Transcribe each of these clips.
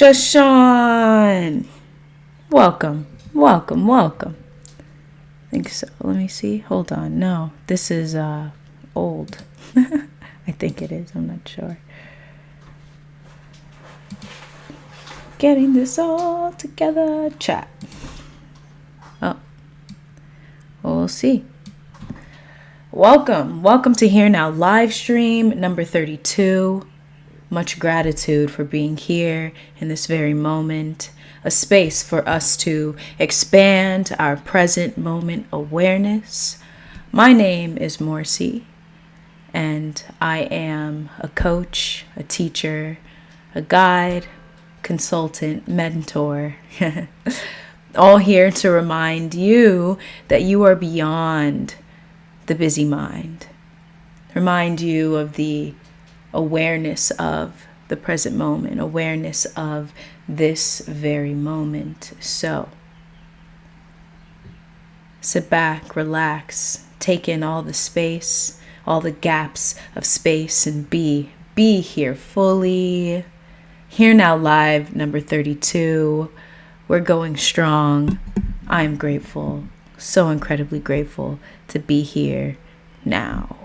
Just Sean. Welcome. I think so. Let me see. Hold on. No, this is old. I think it is. I'm not sure. Getting this all together. Chat. Oh. We'll see. Welcome to Here Now Livestream number 32. Much gratitude for being here in this very moment. A space for us to expand our present moment awareness. My name is Morcie, and I am a coach, a teacher, a guide, consultant, mentor. All here to remind you that you are beyond the busy mind. Remind you of the awareness of the present moment, awareness of this very moment. So sit back, relax, take in all the space, all the gaps of space, and be here fully. Here Now Live number 32. We're going strong. I'm grateful, so incredibly grateful to be here now.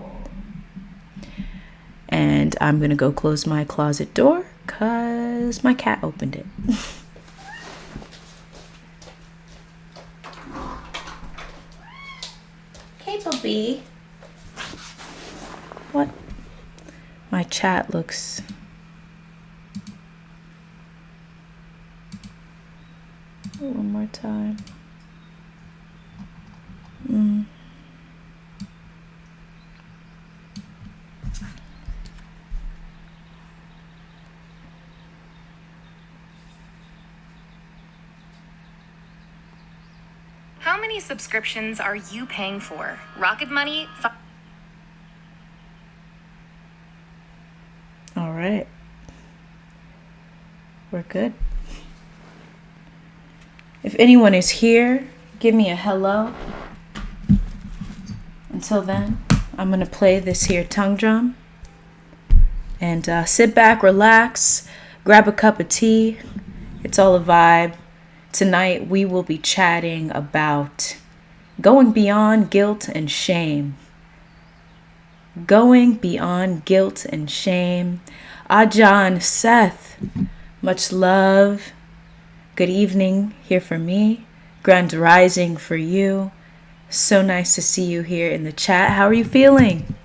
And I'm going to go close my closet door because my cat opened it. Okay, puppy. What? My chat looks... One more time. How many subscriptions are you paying for? Rocket Money? All right. We're good. If anyone is here, give me a hello. Until then, I'm going to play this here tongue drum. And sit back, relax, grab a cup of tea. It's all a vibe. Tonight, we will be chatting about going beyond guilt and shame. Going beyond guilt and shame. Ajan, Seth, much love. Good evening here for me. Grand rising for you. So nice to see you here in the chat. How are you feeling?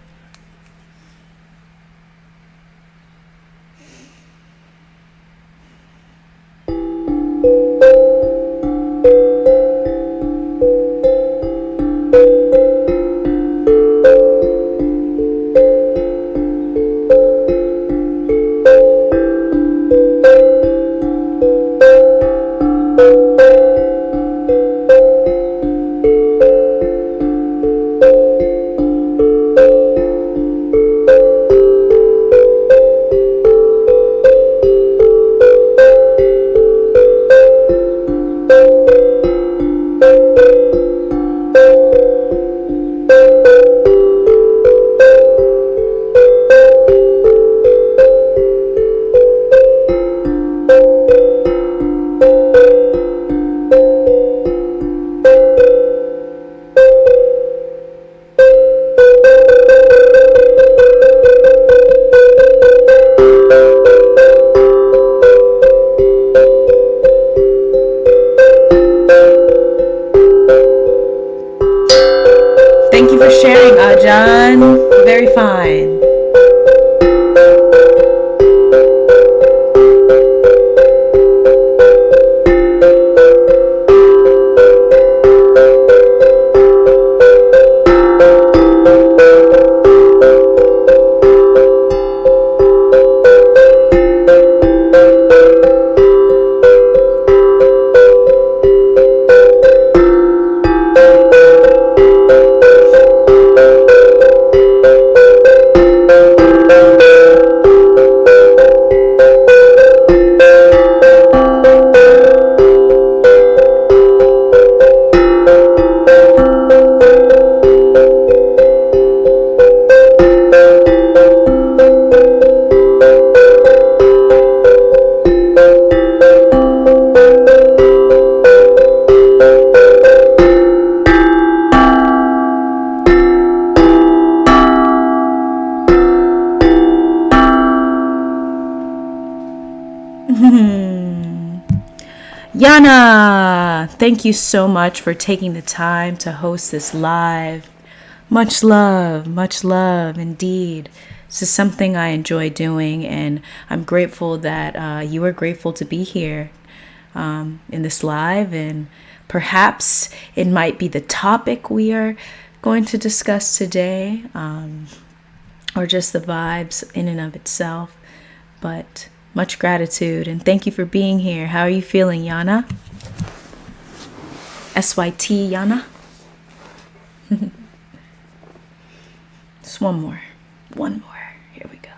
Thank you for sharing, Ajan. Very fine. Yana, thank you so much for taking the time to host this live. Much love indeed. This is something I enjoy doing, and I'm grateful that you are grateful to be here in this live, and perhaps it might be the topic we are going to discuss today, or just the vibes in and of itself. But much gratitude, and thank you for being here. How are you feeling, Yana? SYT, Yana? Just one more. Here we go.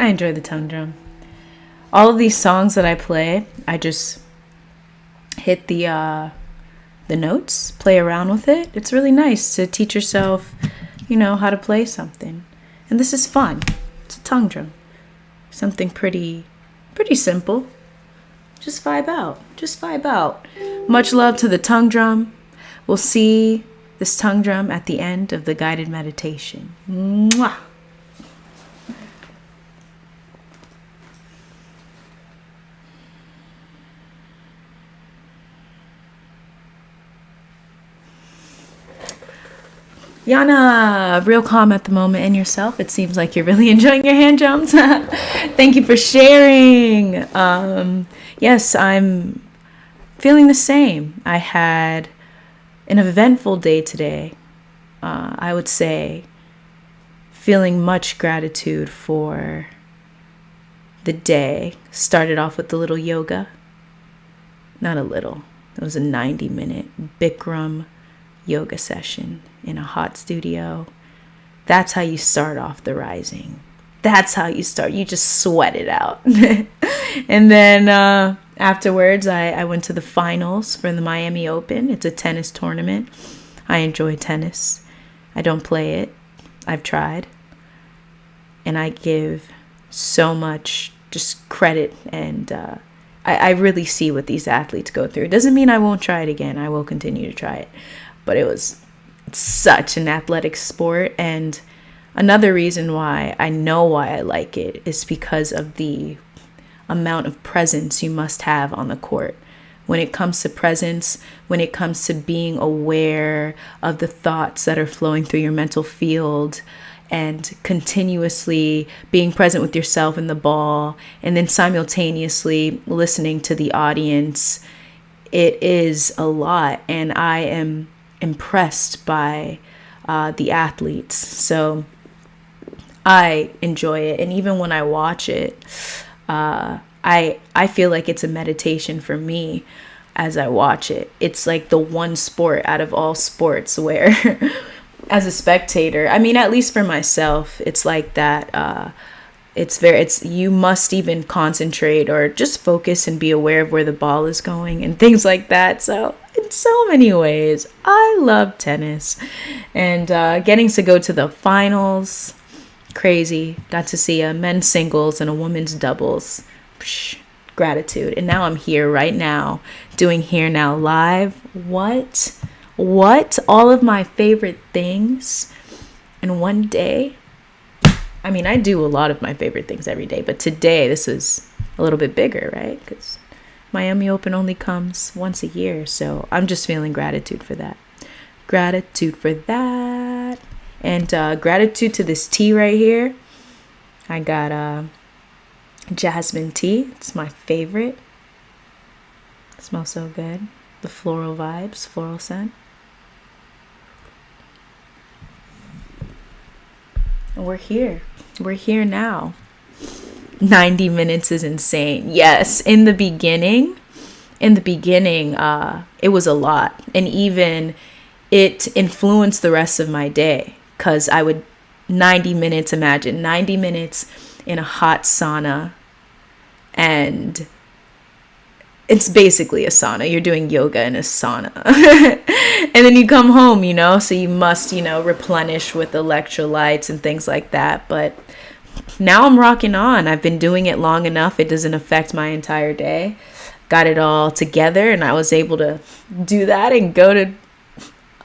I enjoy the tongue drum. All of these songs that I play, I just hit the notes, play around with it. It's really nice to teach yourself, how to play something. And this is fun. It's a tongue drum. Something pretty simple. Just vibe out. Much love to the tongue drum. We'll see this tongue drum at the end of the guided meditation. Mwah! Yana, real calm at the moment in yourself. It seems like you're really enjoying your hand drums. Thank you for sharing. Yes, I'm feeling the same. I had an eventful day today. I would say feeling much gratitude for the day. Started off with a little yoga. Not a little. It was a 90-minute Bikram yoga session in a hot studio. That's how you start off the rising. That's how you start. You just sweat it out. And then afterwards, I went to the finals for the Miami Open. It's a tennis tournament. I enjoy tennis. I don't play it. I've tried. And I give so much just credit, and I really see what these athletes go through. It doesn't mean I won't try it again. I will continue to try it. But it was such an athletic sport, and another reason why I know why I like it is because of the amount of presence you must have on the court. When it comes to presence, when it comes to being aware of the thoughts that are flowing through your mental field, and continuously being present with yourself and the ball, and then simultaneously listening to the audience, it is a lot, and I am impressed by the athletes. So I enjoy it, and even when I watch it, I feel like it's a meditation for me as I watch it. It's like the one sport out of all sports where as a spectator, I mean, at least for myself, it's like that. It's you must even concentrate or just focus and be aware of where the ball is going and things like that. So in so many ways, I love tennis, and getting to go to the finals, crazy. Got to see a men's singles and a women's doubles. Psh, gratitude. And now I'm here right now doing Here Now Live. What? All of my favorite things in one day. I mean, I do a lot of my favorite things every day, but today this is a little bit bigger, right? Because Miami Open only comes once a year, so I'm just feeling gratitude for that. Gratitude for that. And gratitude to this tea right here. I got jasmine tea. It's my favorite. It smells so good. The floral vibes, floral scent. And we're here. We're here now. 90 minutes is insane. Yes, in the beginning, it was a lot. And even it influenced the rest of my day. Because I would, 90 minutes, imagine, 90 minutes in a hot sauna. And it's basically a sauna. You're doing yoga in a sauna. And then you come home, so you must, replenish with electrolytes and things like that. But now I'm rocking on. I've been doing it long enough. It doesn't affect my entire day. Got it all together and I was able to do that and go to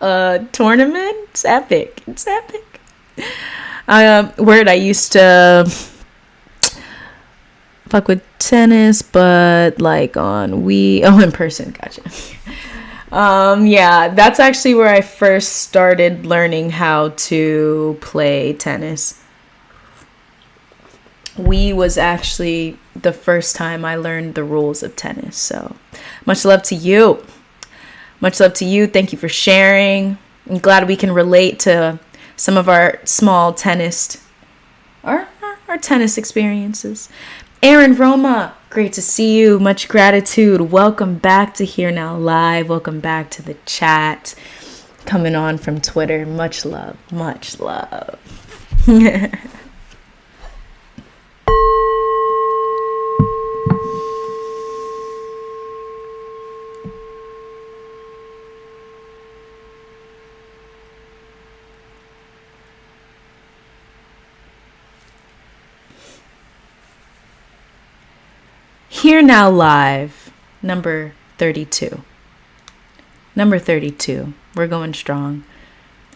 a tournament. It's epic. It's epic. I used to fuck with tennis, but like in person. Gotcha. Yeah, that's actually where I first started learning how to play tennis. Wii was actually the first time I learned the rules of tennis. So much love to you. Much love to you. Thank you for sharing. I'm glad we can relate to some of our small tennis, our tennis experiences. Aaron Roma, great to see you. Much gratitude. Welcome back to Here Now Live. Welcome back to the chat. Coming on from Twitter. Much love. Much love. Here Now Live, number 32. Number 32. We're going strong.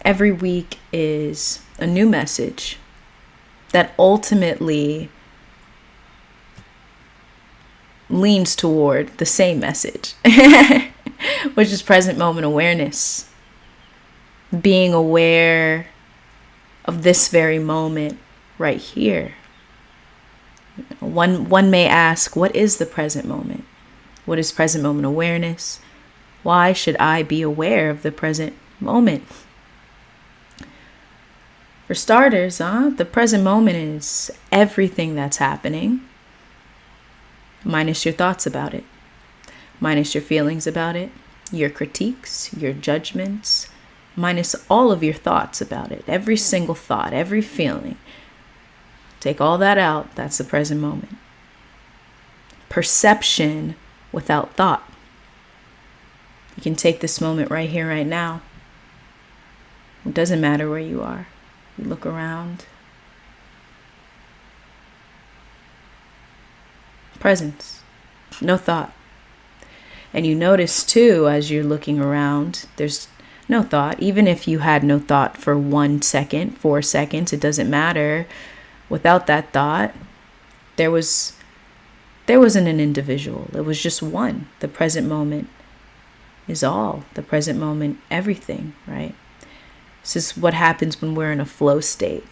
Every week is a new message that ultimately leans toward the same message, which is present moment awareness. Being aware of this very moment right here. One may ask, what is the present moment? What is present moment awareness? Why should I be aware of the present moment? For starters, the present moment is everything that's happening, minus your thoughts about it, minus your feelings about it, your critiques, your judgments, minus all of your thoughts about it, every single thought, every feeling. Take all that out. That's the present moment. Perception without thought. You can take this moment right here, right now. It doesn't matter where you are. You look around. Presence. No thought. And you notice too, as you're looking around, there's no thought. Even if you had no thought for 1 second, 4 seconds, it doesn't matter. Without that thought, there wasn't an individual. It was just one. The present moment is all. The present moment, everything, right? This is what happens when we're in a flow state,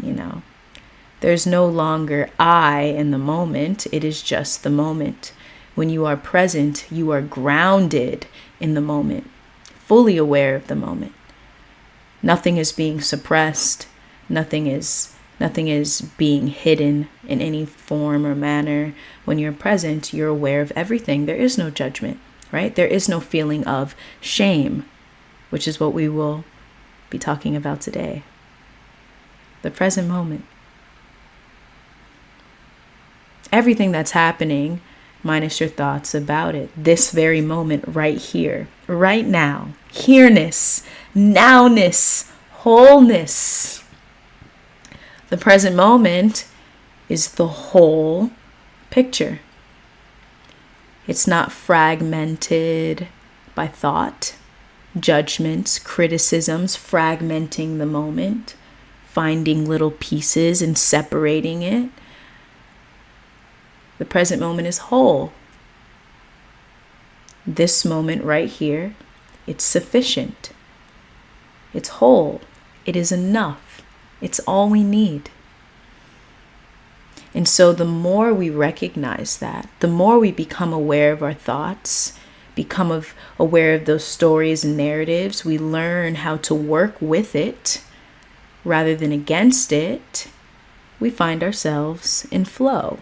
There's no longer I in the moment. It is just the moment. When you are present, you are grounded in the moment, fully aware of the moment. Nothing is being suppressed. Nothing is being hidden in any form or manner. When you're present, you're aware of everything. There is no judgment, right? There is no feeling of shame, which is what we will be talking about today. The present moment. Everything that's happening, minus your thoughts about it. This very moment right here, right now. Here-ness, now-ness, wholeness. The present moment is the whole picture. It's not fragmented by thought, judgments, criticisms, fragmenting the moment, finding little pieces and separating it. The present moment is whole. This moment right here, it's sufficient. It's whole. It is enough. It's all we need. And so the more we recognize that, the more we become aware of our thoughts, become aware of those stories and narratives, we learn how to work with it rather than against it, we find ourselves in flow.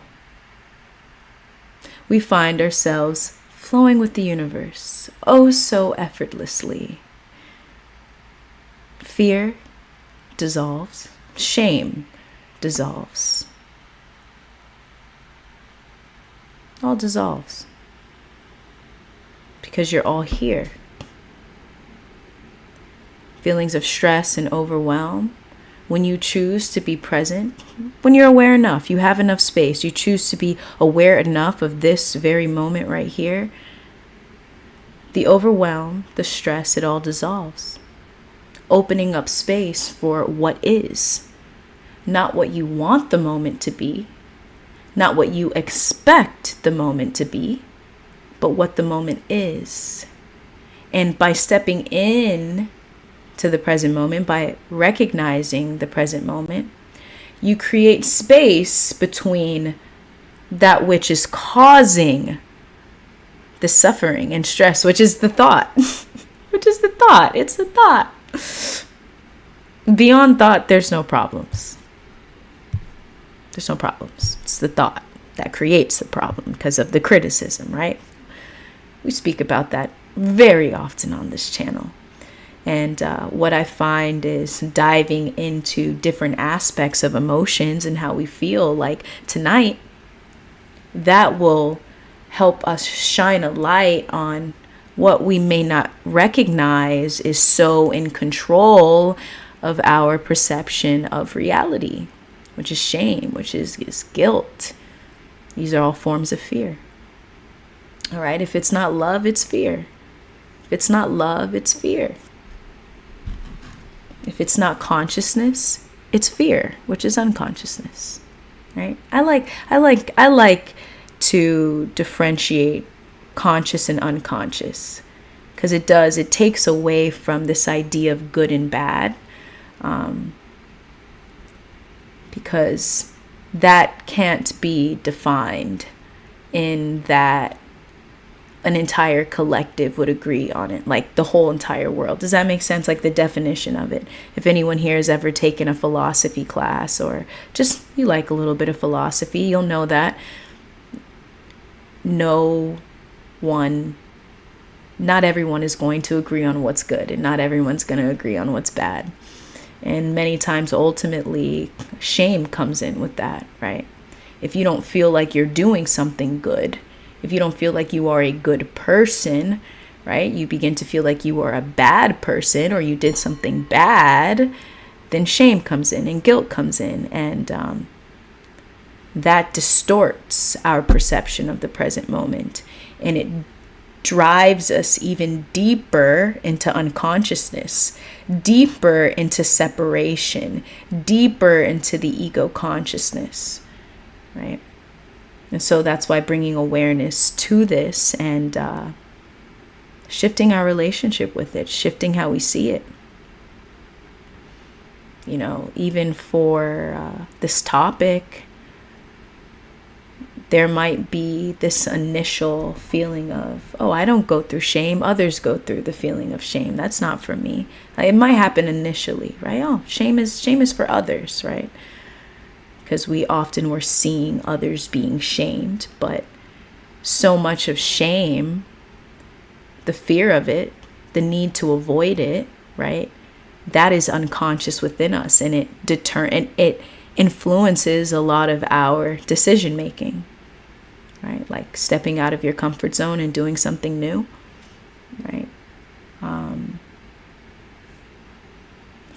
We find ourselves flowing with the universe, oh so effortlessly. Fear dissolves, shame dissolves. All dissolves. Because you're all here. Feelings of stress and overwhelm, when you choose to be present, when you're aware enough, you have enough space, you choose to be aware enough of this very moment right here, the overwhelm, the stress, it all dissolves. Opening up space for what is, not what you want the moment to be, not what you expect the moment to be, but what the moment is. And by stepping in to the present moment, by recognizing the present moment, you create space between that which is causing the suffering and stress, which is the thought. It's the thought. Beyond thought, there's no problems. There's no problems. It's the thought that creates the problem because of the criticism, right? We speak about that very often on this channel. And what I find is diving into different aspects of emotions and how we feel like tonight, that will help us shine a light on what we may not recognize is so in control of our perception of reality, which is shame, which is guilt. These are all forms of fear. All right, if it's not love, it's fear. If it's not love, it's fear. If it's not consciousness, it's fear, which is unconsciousness. Right? I like to differentiate conscious and unconscious, because it takes away from this idea of good and bad, because that can't be defined in that an entire collective would agree on it, like the whole entire world. Does that make sense? Like the definition of it. If anyone here has ever taken a philosophy class, or just you like a little bit of philosophy, you'll know that not everyone is going to agree on what's good, and not everyone's going to agree on what's bad. And many times, ultimately, shame comes in with that, right? If you don't feel like you're doing something good, if you don't feel like you are a good person, right? You begin to feel like you are a bad person, or you did something bad, then shame comes in and guilt comes in. And that distorts our perception of the present moment. And it drives us even deeper into unconsciousness, deeper into separation, deeper into the ego consciousness, right? And so that's why bringing awareness to this and shifting our relationship with it, shifting how we see it. You know, even for this topic, there might be this initial feeling of, oh, I don't go through shame. Others go through the feeling of shame. That's not for me. It might happen initially, right? Oh, shame is for others, right? Because we often were seeing others being shamed, but so much of shame, the fear of it, the need to avoid it, right? That is unconscious within us, and it influences a lot of our decision making, right? Like stepping out of your comfort zone and doing something new, right?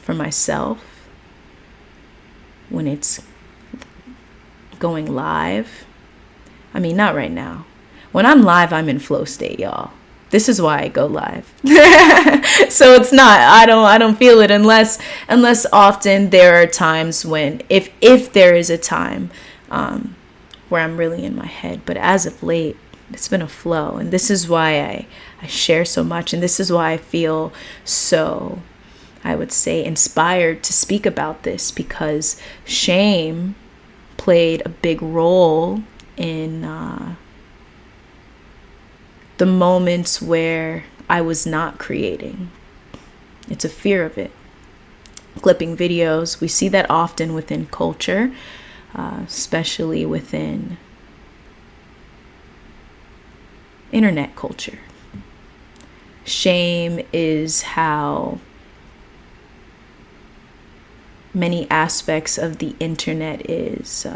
For myself, when it's going live, I mean, not right now. When I'm live, I'm in flow state, y'all. This is why I go live. So it's not, I don't feel it unless often there are times when, if there is a time where I'm really in my head. But as of late, It's been a flow. And this is why I share so much. And this is why I feel so, I would say, inspired to speak about this, because shame played a big role in the moments where I was not creating. It's a fear of it. Clipping videos, we see that often within culture, especially within internet culture. Shame is how many aspects of the internet is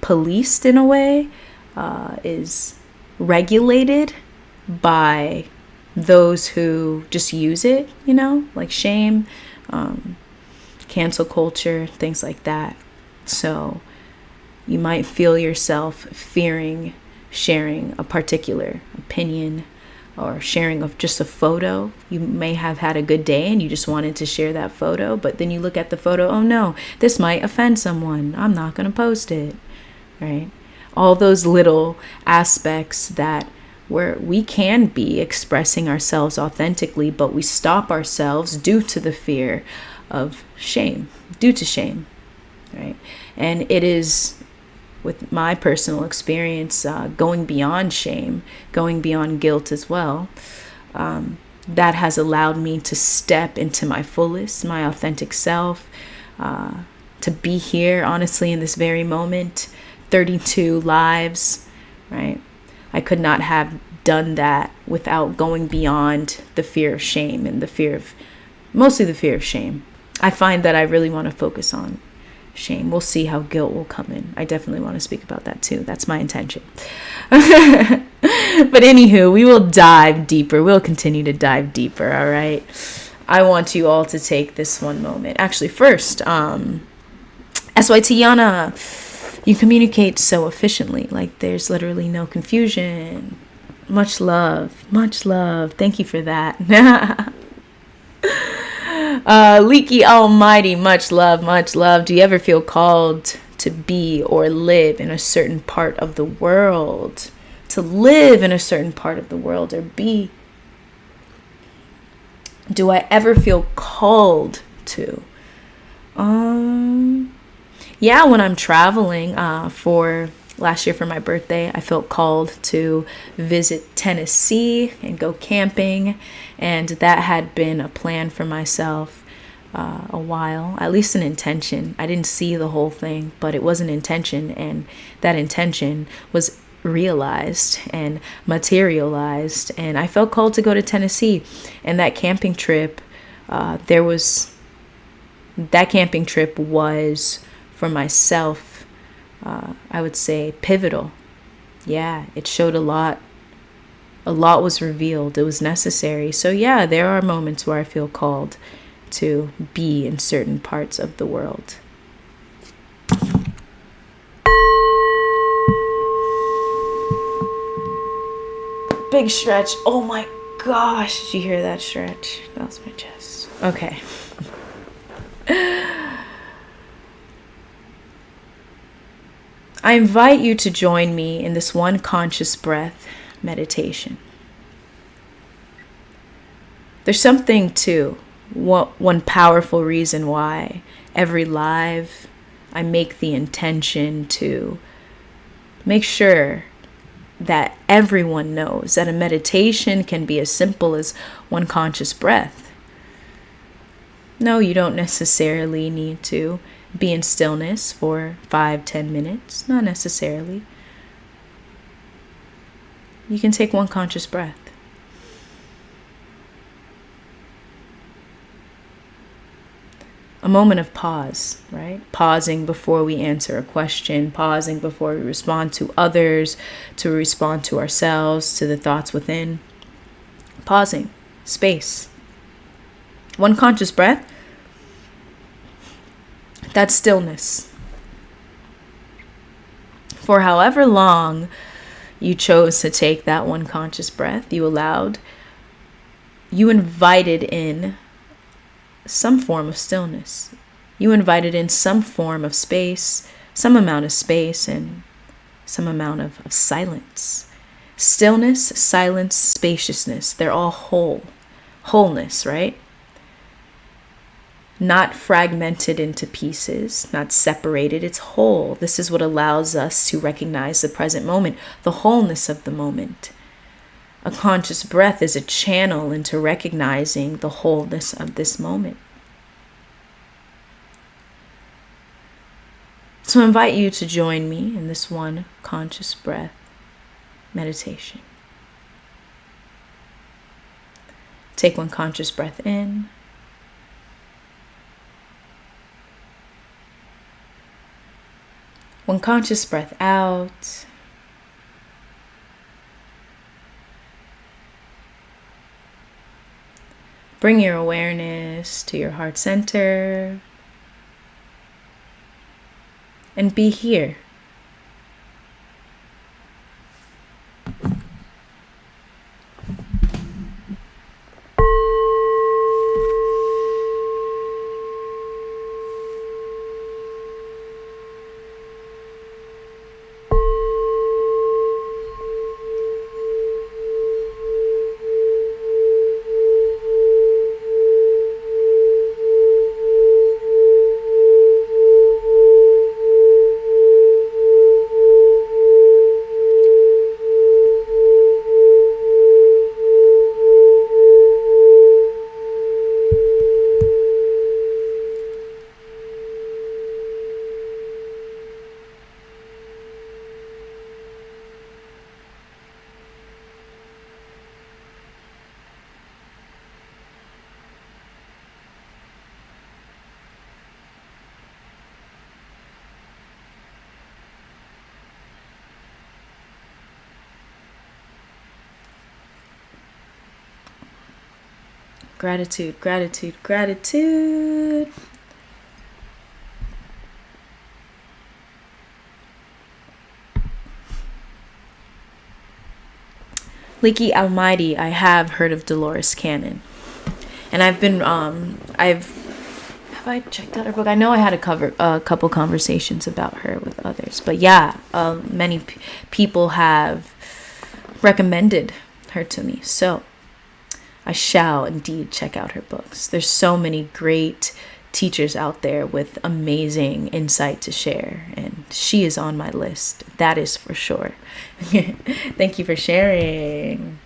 policed in a way, is regulated by those who just use it, like shame, cancel culture, things like that. So you might feel yourself fearing sharing a particular opinion or sharing of just a photo. You may have had a good day and you just wanted to share that photo, but then you look at the photo, oh no, this might offend someone, I'm not going to post it, right? All those little aspects that where we can be expressing ourselves authentically, but we stop ourselves due to the fear of shame, due to shame, right? And it is, with my personal experience, going beyond shame, going beyond guilt as well, that has allowed me to step into my fullest, my authentic self, to be here, honestly, in this very moment, 32 lives, right? I could not have done that without going beyond the fear of shame and mostly the fear of shame. I find that I really want to focus on shame. We'll see how guilt will come in. I definitely want to speak about that too. That's my intention. But anywho, we will dive deeper. We'll continue to dive deeper, all right? I want you all to take this one moment. Actually, first, SYT Yana, you communicate so efficiently. Like, there's literally no confusion. Much love. Much love. Thank you for that. Leaky Almighty, much love, much love. Do you ever feel called to be or live in a certain part of the world? To live in a certain part of the world or be? Do I ever feel called to? Yeah, when I'm traveling, for last year for my birthday, I felt called to visit Tennessee and go camping. And that had been a plan for myself a while, at least an intention. I didn't see the whole thing, but it was an intention. And that intention was realized and materialized. And I felt called to go to Tennessee. And that camping trip, that camping trip was, for myself, I would say, pivotal. Yeah, it showed a lot. A lot was revealed. It was necessary. So yeah, there are moments where I feel called to be in certain parts of the world. Big stretch. Oh my gosh. Did you hear that stretch? That was my chest. Okay. I invite you to join me in this one conscious breath meditation. There's something to one powerful reason why every live I make the intention to make sure that everyone knows that a meditation can be as simple as one conscious breath. No, you don't necessarily need to be in stillness for 5-10 minutes. Not necessarily. You can take one conscious breath. A moment of pause, right? Pausing before we answer a question, pausing before we respond to others, to respond to ourselves, to the thoughts within. Pausing, space. One conscious breath. That's stillness. For however long you chose to take that one conscious breath, you invited in some form of stillness. You invited in some form of space, some amount of space, and some amount of silence. Stillness, silence, spaciousness, they're all wholeness, right? Not fragmented into pieces, not separated, it's whole. This is what allows us to recognize the present moment, the wholeness of the moment. A conscious breath is a channel into recognizing the wholeness of this moment. So I invite you to join me in this one conscious breath meditation. Take one conscious breath in. One conscious breath out. Bring your awareness to your heart center and be here. Gratitude, gratitude, gratitude. Leaky Almighty, I have heard of Dolores Cannon. And I've been, have I checked out her book? I know I had a couple conversations about her with others. But yeah, many people have recommended her to me. So I shall indeed check out her books. There's so many great teachers out there with amazing insight to share, and she is on my list. That is for sure. Thank you for sharing.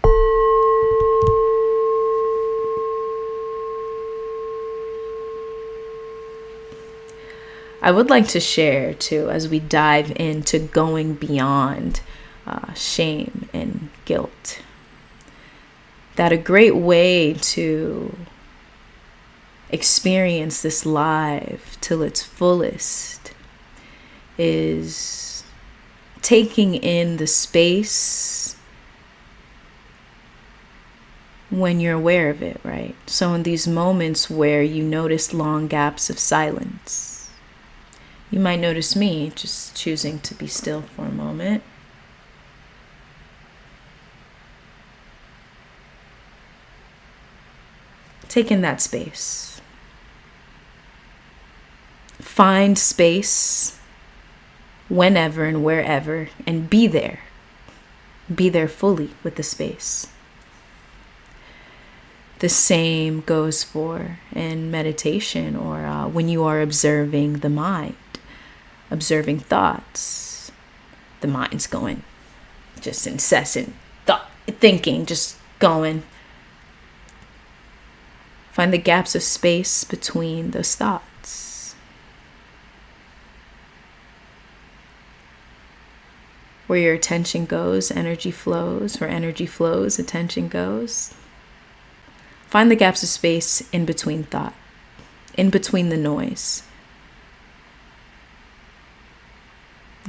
I would like to share too, as we dive into going beyond shame and guilt, that a great way to experience this life till its fullest is taking in the space when you're aware of it, right? So in these moments where you notice long gaps of silence, you might notice me just choosing to be still for a moment. Take in that space. Find space whenever and wherever and be there. Be there fully with the space. The same goes for in meditation or when you are observing the mind, observing thoughts. The mind's going, just incessant thinking, just going. Find the gaps of space between those thoughts. Where your attention goes, energy flows. Where energy flows, attention goes. Find the gaps of space in between thought, in between the noise.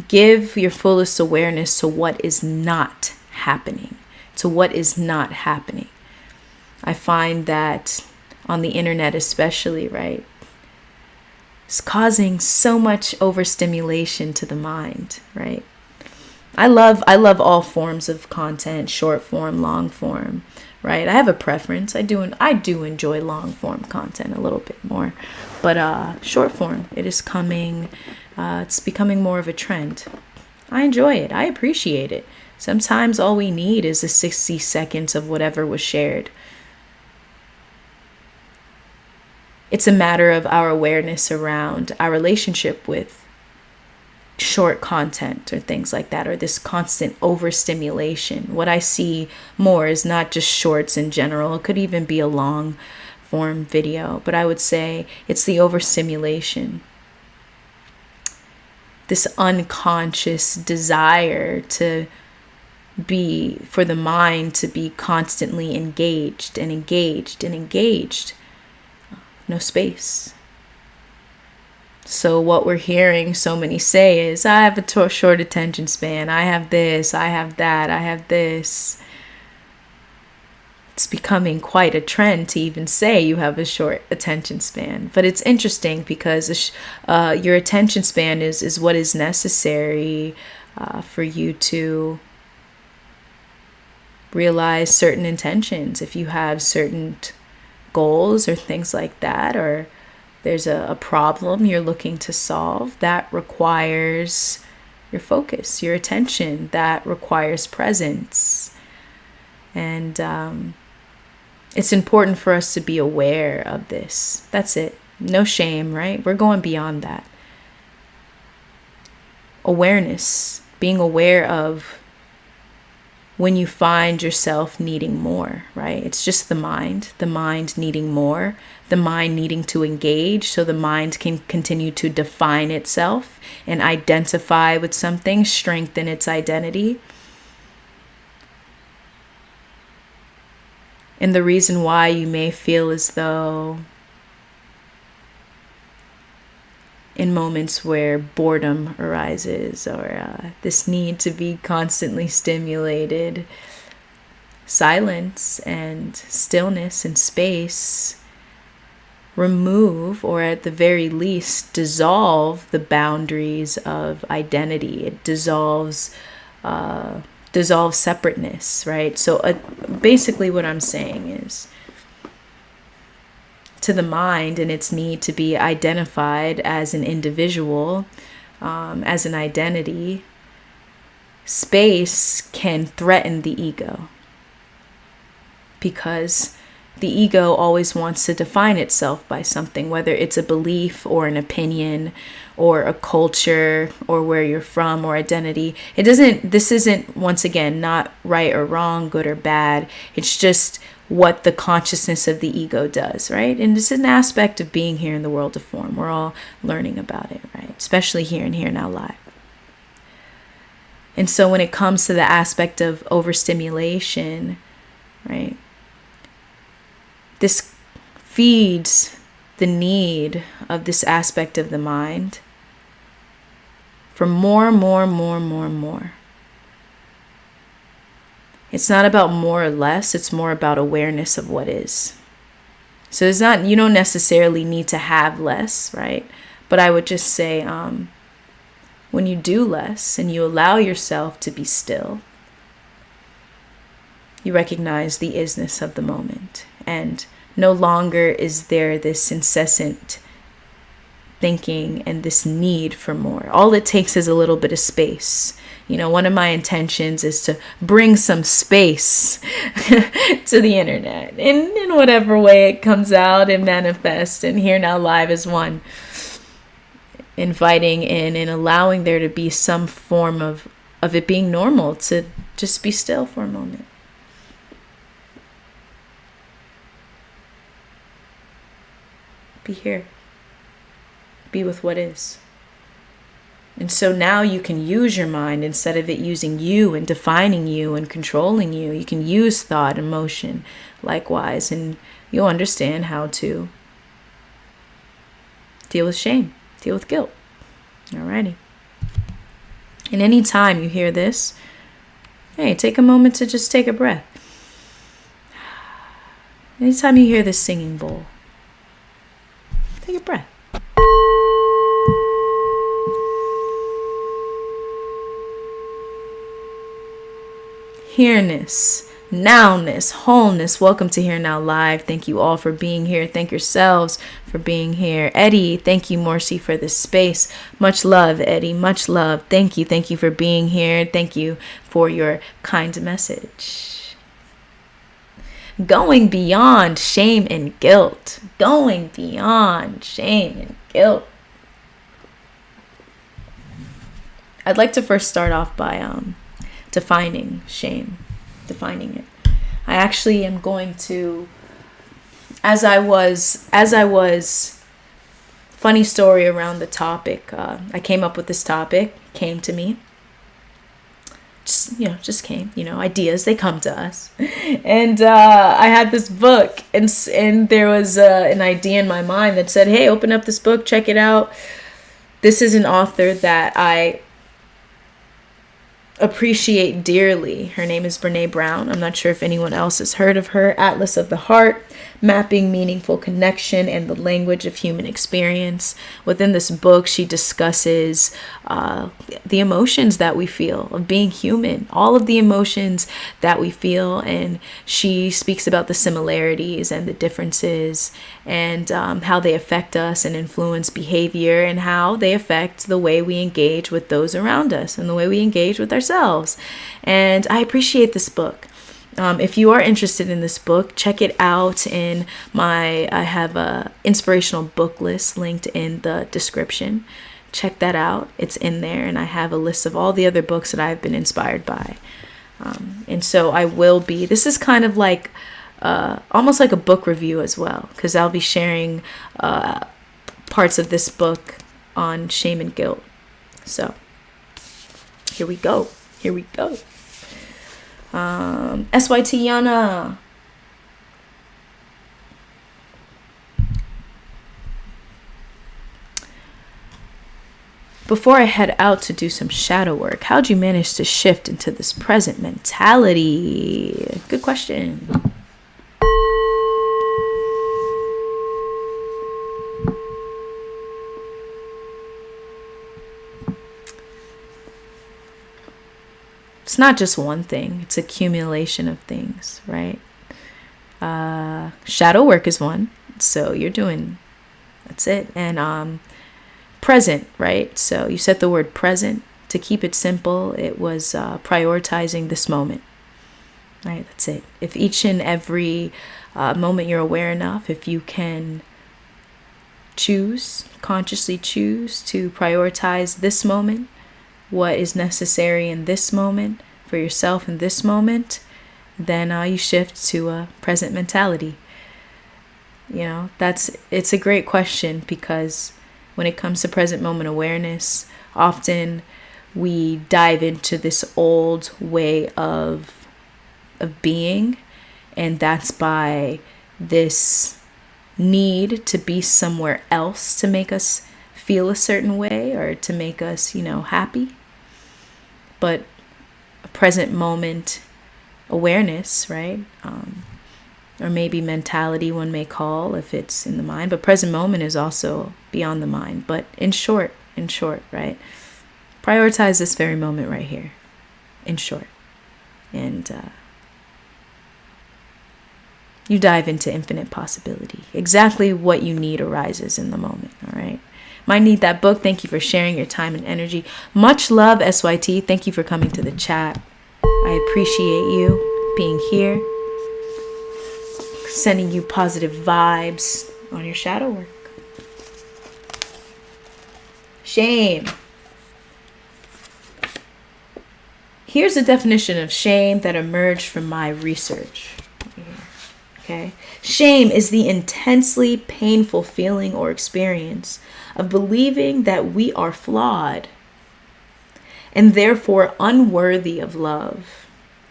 Give your fullest awareness to what is not happening, to what is not happening. I find that on the internet especially, right, it's causing so much overstimulation to the mind, right? I love all forms of content, short form, long form, right? I have a preference. I do enjoy long form content a little bit more, but short form, it's becoming more of a trend. I enjoy it. I appreciate it. Sometimes all we need is the 60 seconds of whatever was shared. It's a matter of our awareness around our relationship with short content or things like that, or this constant overstimulation. What I see more is not just shorts in general. It could even be a long form video, but I would say it's the overstimulation. This unconscious desire for the mind to be constantly engaged and engaged and engaged. No space. So what we're hearing so many say is, I have a short attention span. I have this, I have that, I have this. It's becoming quite a trend to even say you have a short attention span. But it's interesting because your attention span is what is necessary for you to realize certain intentions. If you have certain goals or things like that, or there's a problem you're looking to solve, that requires your focus, your attention, that requires presence. And it's important for us to be aware of this. That's it. No shame, right? We're going beyond that. Awareness, being aware of when you find yourself needing more, right? It's just the mind needing more, the mind needing to engage so the mind can continue to define itself and identify with something, strengthen its identity. And the reason why you may feel as though in moments where boredom arises or this need to be constantly stimulated, silence and stillness and space remove, or at the very least dissolve, the boundaries of identity. It dissolves separateness, right? So basically what I'm saying is, to the mind and its need to be identified as an individual, as an identity, space can threaten the ego, because the ego always wants to define itself by something, whether it's a belief or an opinion or a culture or where you're from or identity. This isn't, once again, not right or wrong, good or bad. It's just what the consciousness of the ego does, right? And this is an aspect of being here in the world of form. We're all learning about it, right? Especially here in Here Now Live. And so when it comes to the aspect of overstimulation, right, this feeds the need of this aspect of the mind for more. It's not about more or less, it's more about awareness of what is. So you don't necessarily need to have less, right? But I would just say, when you do less and you allow yourself to be still, you recognize the isness of the moment. And no longer is there this incessant thinking and this need for more. All it takes is a little bit of space. One of my intentions is to bring some space to the internet in whatever way it comes out and manifests. And Here Now Live is one. Inviting in and allowing there to be some form of it being normal to just be still for a moment. Be here. Be with what is. And so now you can use your mind instead of it using you and defining you and controlling you. You can use thought, emotion, likewise, and you'll understand how to deal with shame, deal with guilt. Alrighty. And anytime you hear this, hey, take a moment to just take a breath. Anytime you hear this singing bowl, take a breath. Here-ness, nowness, wholeness. Welcome to Here Now Live. Thank you all for being here. Thank yourselves for being here. Eddie, thank you, Morcie, for this space. Much love, Eddie. Much love. Thank you. Thank you for being here. Thank you for your kind message. Going beyond shame and guilt. Going beyond shame and guilt. I'd like to first start off by defining shame. Defining it. I actually am going to, as I was, funny story around the topic. I came up with this topic, came to me. Just came, ideas, they come to us. And I had this book and there was an idea in my mind that said, hey, open up this book, check it out. This is an author that I appreciate dearly. Her name is Brene Brown. I'm not sure if anyone else has heard of her. Atlas of the Heart, Mapping Meaningful Connection and the Language of Human Experience. Within this book, she discusses the emotions that we feel of being human, all of the emotions that we feel, and she speaks about the similarities and the differences and how they affect us and influence behavior and how they affect the way we engage with those around us and the way we engage with ourselves. And I appreciate this book. If you are interested in this book, check it out I have a inspirational book list linked in the description. Check that out. It's in there. And I have a list of all the other books that I've been inspired by. And so this is kind of like, almost like a book review as well, because I'll be sharing parts of this book on shame and guilt. So here we go. SYT Yana. Before I head out to do some shadow work, how'd you manage to shift into this present mentality? Good question. It's not just one thing. It's accumulation of things, right? Shadow work is one. So that's it. And present, right? So you said the word present. To keep it simple, it was prioritizing this moment, right? That's it. If each and every moment you're aware enough, if you can consciously choose to prioritize this moment, what is necessary in this moment for yourself in this moment, then you shift to a present mentality. It's a great question, because when it comes to present moment awareness, often we dive into this old way of being, and that's by this need to be somewhere else to make us feel a certain way or to make us, happy. But a present moment awareness, right? Or maybe mentality, one may call, if it's in the mind. But present moment is also beyond the mind. But in short, right? Prioritize this very moment right here. In short. And you dive into infinite possibility. Exactly what you need arises in the moment, all right? Might need that book. Thank you for sharing your time and energy. Much love, SYT. Thank you for coming to the chat. I appreciate you being here. Sending you positive vibes on your shadow work. Shame. Here's a definition of shame that emerged from my research. Okay. Shame is the intensely painful feeling or experience of believing that we are flawed and therefore unworthy of love,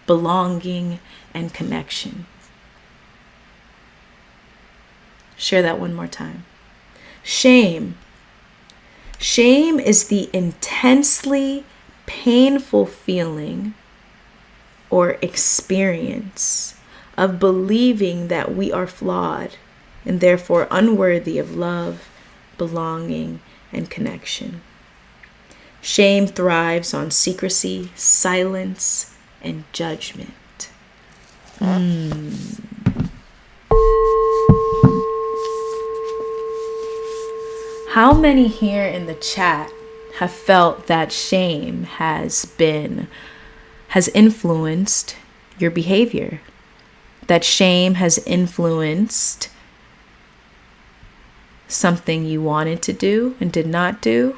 belonging, and connection. Share that one more time. Shame. Shame is the intensely painful feeling or experience of believing that we are flawed and therefore unworthy of love, belonging, and connection. Shame thrives on secrecy, silence, and judgment. How many here in the chat have felt that shame has influenced your behavior? That shame has influenced something you wanted to do and did not do,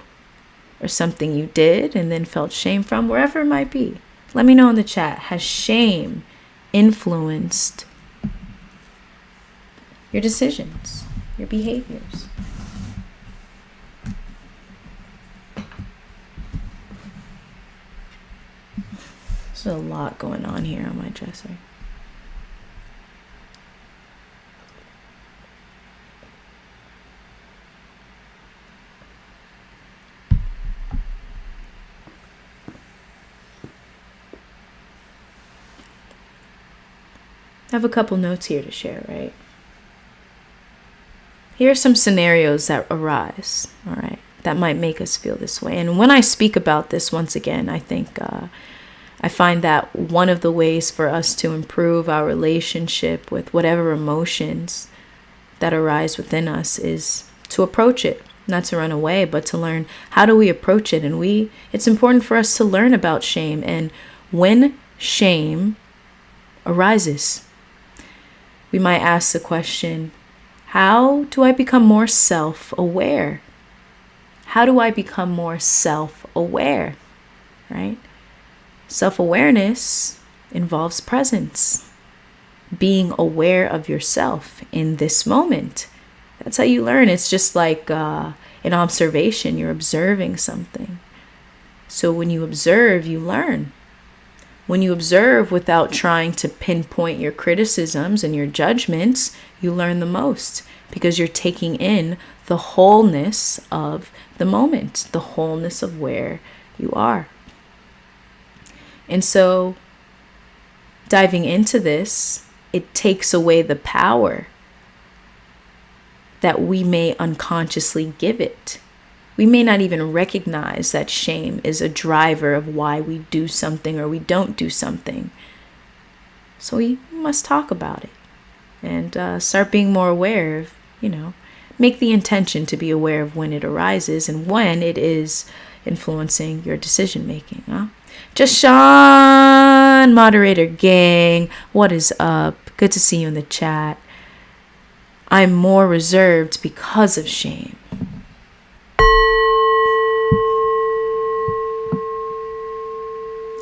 or something you did and then felt shame from, wherever it might be. Let me know in the chat. Has shame influenced your decisions, your behaviors? There's a lot going on here on my dresser. I have a couple notes here to share, right? Here are some scenarios that arise, all right, that might make us feel this way. And when I speak about this, once again, I think I find that one of the ways for us to improve our relationship with whatever emotions that arise within us is to approach it, not to run away, but to learn how do we approach it. And it's important for us to learn about shame and when shame arises. We might ask the question, how do I become more self-aware? How do I become more self-aware, right? Self-awareness involves presence, being aware of yourself in this moment. That's how you learn. It's just like an observation. You're observing something. So when you observe, you learn. When you observe without trying to pinpoint your criticisms and your judgments, you learn the most because you're taking in the wholeness of the moment, the wholeness of where you are. And so diving into this, it takes away the power that we may unconsciously give it. We may not even recognize that shame is a driver of why we do something or we don't do something. So we must talk about it and start being more aware of, make the intention to be aware of when it arises and when it is influencing your decision making. Just Sean, moderator gang, what is up? Good to see you in the chat. I'm more reserved because of shame.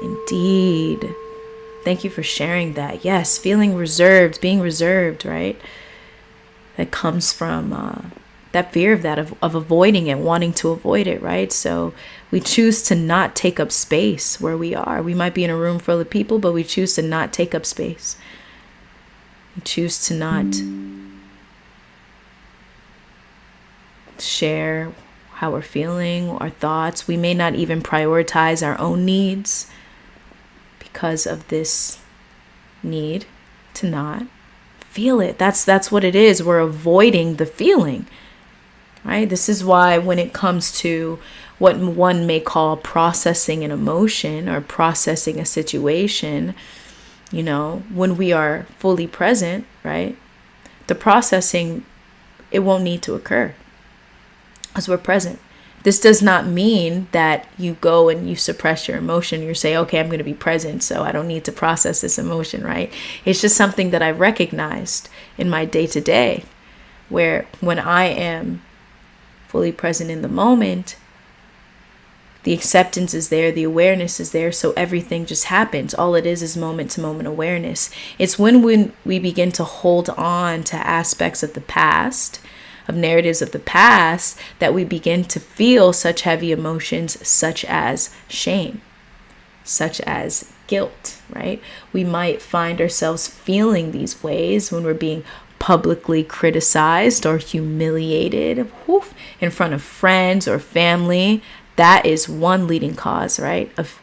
Indeed. Thank you for sharing that. Yes, feeling reserved, being reserved, right? That comes from that fear of avoiding it, wanting to avoid it, right? So we choose to not take up space where we are. We might be in a room full of people, but we choose to not take up space. We choose to not share how we're feeling, our thoughts. We may not even prioritize our own needs because of this need to not feel it. That's what it is. We're avoiding the feeling, right? This is why when it comes to what one may call processing an emotion or processing a situation, when we are fully present, right? The processing, it won't need to occur as we're present. This does not mean that you go and you suppress your emotion. You say, okay, I'm going to be present, so I don't need to process this emotion, right? It's just something that I've recognized in my day-to-day, where when I am fully present in the moment, the acceptance is there, the awareness is there, so everything just happens. All it is moment-to-moment awareness. It's when we begin to hold on to aspects of the past, of narratives of the past, that we begin to feel such heavy emotions such as shame, such as guilt, right? We might find ourselves feeling these ways when we're being publicly criticized or humiliated in front of friends or family. That is one leading cause, right, of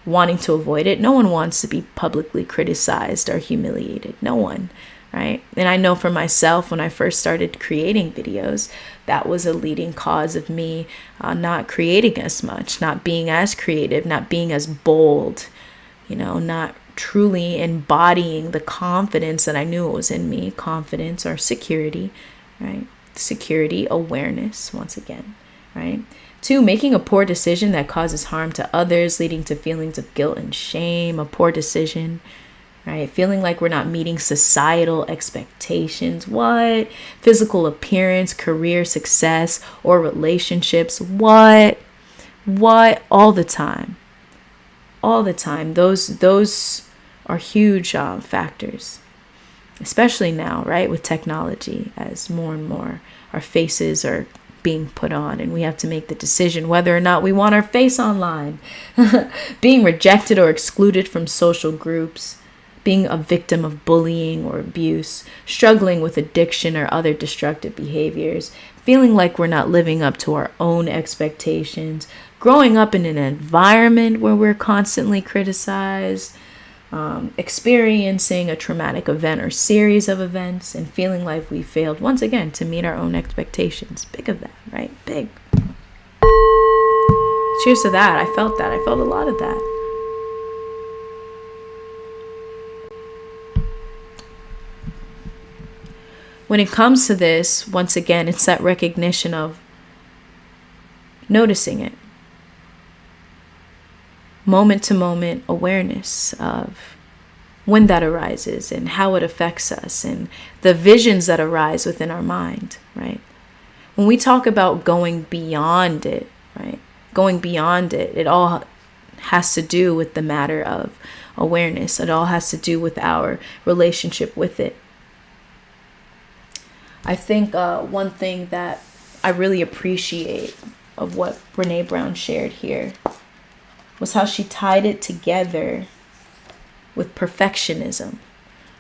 wanting to avoid it. No one wants to be publicly criticized or humiliated. No one. Right? And I know for myself, when I first started creating videos, that was a leading cause of me not creating as much, not being as creative, not being as bold, not truly embodying the confidence that I knew it was in me. Confidence or security, right? Security, awareness, once again, right? 2, making a poor decision that causes harm to others, leading to feelings of guilt and shame. A poor decision, right? Feeling like we're not meeting societal expectations. What? Physical appearance, career success, or relationships. What? All the time. All the time. Those are huge factors, especially now, right? With technology, as more and more our faces are being put on, and we have to make the decision whether or not we want our face online. Being rejected or excluded from social groups, being a victim of bullying or abuse, struggling with addiction or other destructive behaviors, feeling like we're not living up to our own expectations, growing up in an environment where we're constantly criticized, experiencing a traumatic event or series of events, and feeling like we failed once again to meet our own expectations. Big of that, right? Big. Cheers to that. I felt that. I felt a lot of that. When it comes to this, once again, it's that recognition of noticing it. Moment to moment awareness of when that arises and how it affects us and the visions that arise within our mind, right? When we talk about going beyond it, right? Going beyond it, it all has to do with the matter of awareness. It all has to do with our relationship with it. I think one thing that I really appreciate of what Brene Brown shared here was how she tied it together with perfectionism.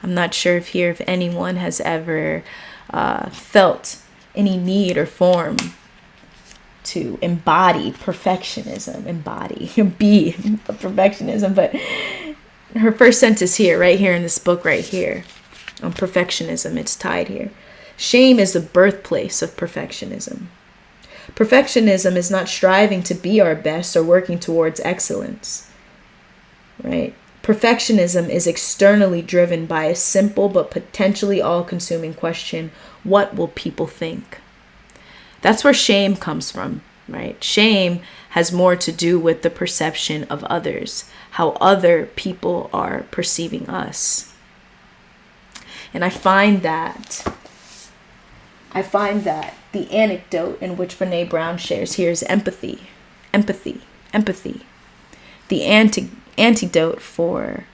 I'm not sure if anyone has ever felt any need or form to embody perfectionism, be a perfectionism. But her first sentence here, right here in this book right here, on perfectionism, it's tied here. Shame is the birthplace of perfectionism. Perfectionism is not striving to be our best or working towards excellence, right? Perfectionism is externally driven by a simple but potentially all-consuming question: what will people think? That's where shame comes from, right? Shame has more to do with the perception of others, how other people are perceiving us. And I find that the anecdote in which Brene Brown shares here is empathy. The antidote for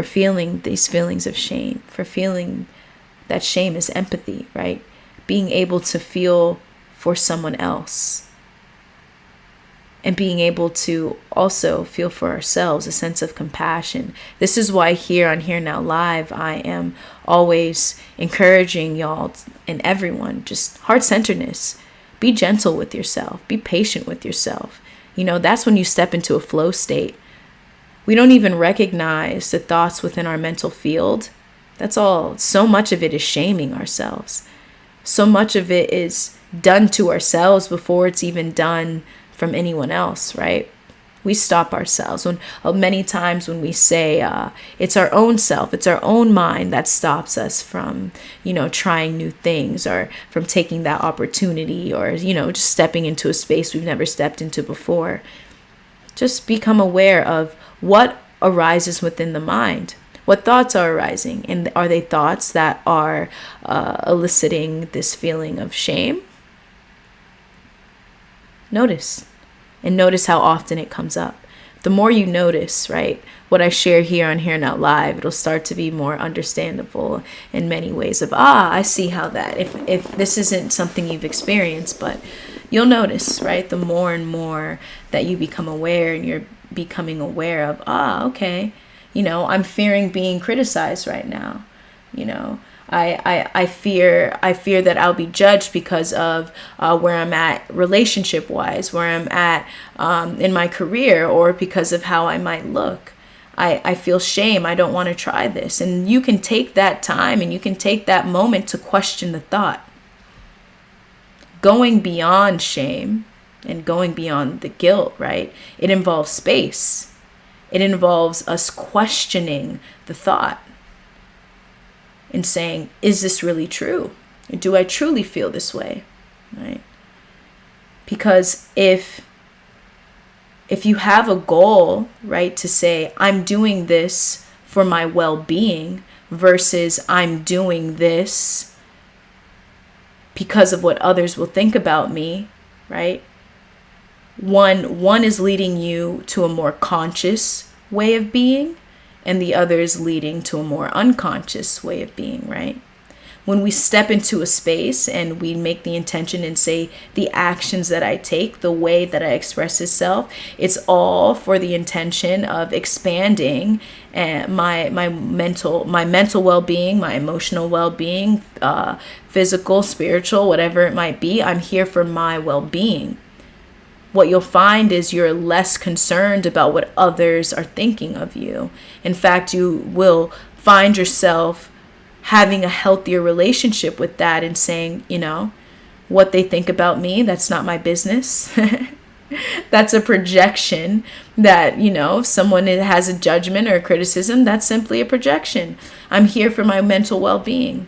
feeling these feelings of shame, for feeling that shame is empathy, right? Being able to feel for someone else and being able to also feel for ourselves, a sense of compassion. This is why here on Here Now Live, I am always encouraging y'all and everyone, just heart-centeredness. Be gentle with yourself. Be patient with yourself. That's when you step into a flow state. We don't even recognize the thoughts within our mental field. That's all. So much of it is shaming ourselves. So much of it is done to ourselves before it's even done from anyone else, right? We stop ourselves. Many times when we say it's our own self, it's our own mind that stops us from, trying new things or from taking that opportunity or, just stepping into a space we've never stepped into before. Just become aware of what arises within the mind. What thoughts are arising? And are they thoughts that are eliciting this feeling of shame? Notice. And notice how often it comes up. The more you notice, right, what I share here on Here Now Live, it'll start to be more understandable in many ways of, I see how that, if this isn't something you've experienced, but you'll notice, right, the more and more that you become aware and you're becoming aware of, okay, I'm fearing being criticized right now, I fear that I'll be judged because of where I'm at relationship wise, where I'm at in my career, or because of how I might look. I feel shame. I don't want to try this. And you can take that time and you can take that moment to question the thought. Going beyond shame and going beyond the guilt, right? It involves space. It involves us questioning the thought and saying, is this really true? Do I truly feel this way? Right? Because if you have a goal, right, to say, I'm doing this for my well-being versus I'm doing this because of what others will think about me, right? One is leading you to a more conscious way of being, and the other is leading to a more unconscious way of being, right? When we step into a space and we make the intention and say the actions that I take, the way that I express itself, it's all for the intention of expanding my mental well-being, my emotional well-being, physical, spiritual, whatever it might be. I'm here for my well-being. What you'll find is you're less concerned about what others are thinking of you. In fact, you will find yourself having a healthier relationship with that and saying, what they think about me, that's not my business. That's a projection that, if someone has a judgment or a criticism, that's simply a projection. I'm here for my mental well-being.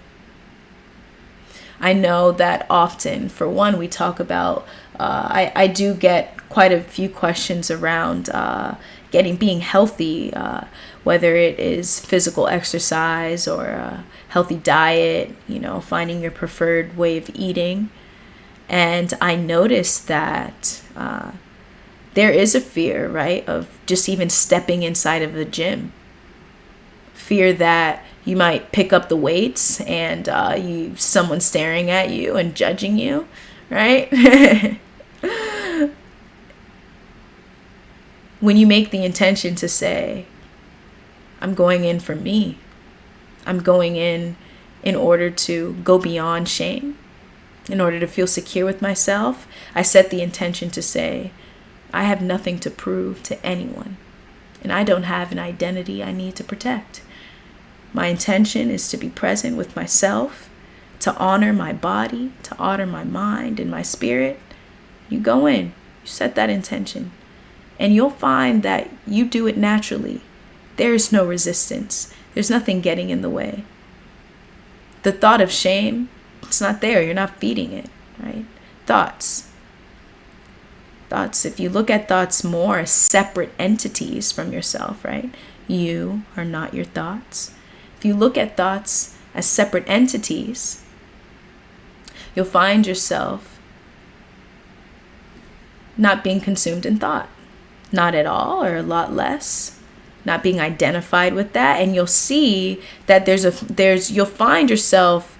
I know that often, for one, we talk about, I do get quite a few questions around being healthy, whether it is physical exercise or a healthy diet, finding your preferred way of eating. And I noticed that there is a fear, right, of just even stepping inside of the gym. Fear that you might pick up the weights and someone staring at you and judging you, right? When you make the intention to say, I'm going in for me. I'm going in order to go beyond shame, in order to feel secure with myself. I set the intention to say, I have nothing to prove to anyone, and I don't have an identity I need to protect. My intention is to be present with myself, to honor my body, to honor my mind and my spirit. You go in, you set that intention, and you'll find that you do it naturally. There's no resistance. There's nothing getting in the way. The thought of shame, it's not there. You're not feeding it, right? Thoughts, if you look at thoughts more as separate entities from yourself, right? You are not your thoughts. If you look at thoughts as separate entities, you'll find yourself not being consumed in thought. Not at all, or a lot less. Not being identified with that. And you'll see that you'll find yourself,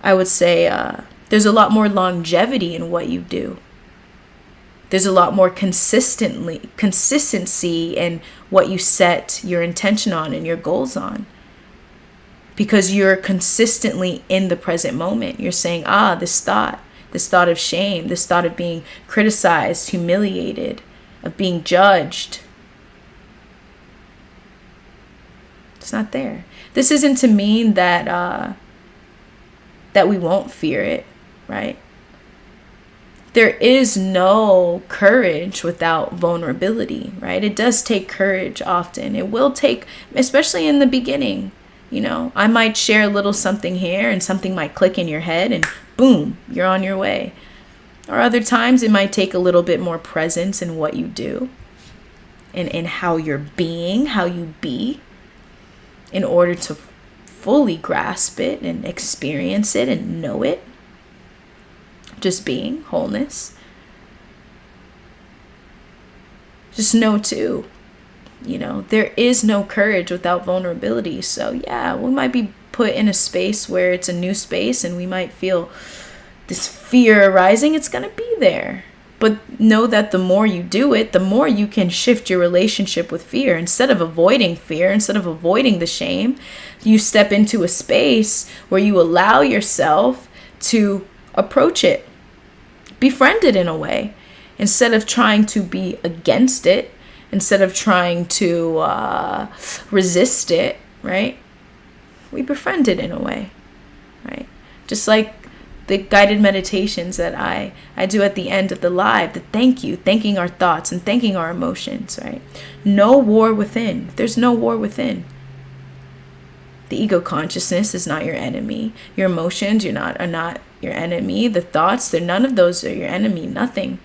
I would say, there's a lot more longevity in what you do. There's a lot more consistency in what you set your intention on and your goals on. Because you're consistently in the present moment. You're saying, this thought of shame, this thought of being criticized, humiliated, of being judged. It's not there. This isn't to mean that we won't fear it, right? There is no courage without vulnerability, right? It does take courage often. It will take, especially in the beginning, I might share a little something here and something might click in your head and boom, you're on your way. Or other times it might take a little bit more presence in what you do and in how you're being, how you be, in order to fully grasp it and experience it and know it. Just being, wholeness. Just know too, there is no courage without vulnerability. So yeah, we might be put in a space where it's a new space and we might feel this fear arising. It's going to be there. But know that the more you do it, the more you can shift your relationship with fear. Instead of avoiding fear, instead of avoiding the shame, you step into a space where you allow yourself to approach it, befriend it in a way. Instead of trying to be against it, instead of trying to resist it, right? We befriend it in a way, right? Just like the guided meditations that I do at the end of the live, the thanking our thoughts and thanking our emotions, right? No war within. There's no war within. The ego consciousness is not your enemy. Your emotions are not your enemy. The thoughts, none of those are your enemy. Nothing.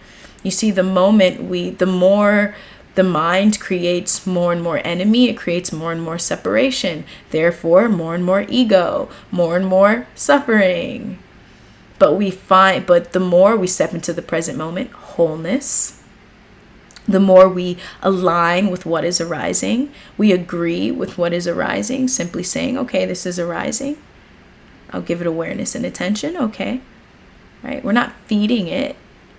You see, the more the mind creates more and more enemy, it creates more and more separation. Therefore, more and more ego, more and more suffering. But the more we step into the present moment, wholeness, the more we align with what is arising, we agree with what is arising, simply saying, okay, this is arising. I'll give it awareness and attention. Okay. Right? We're not feeding it,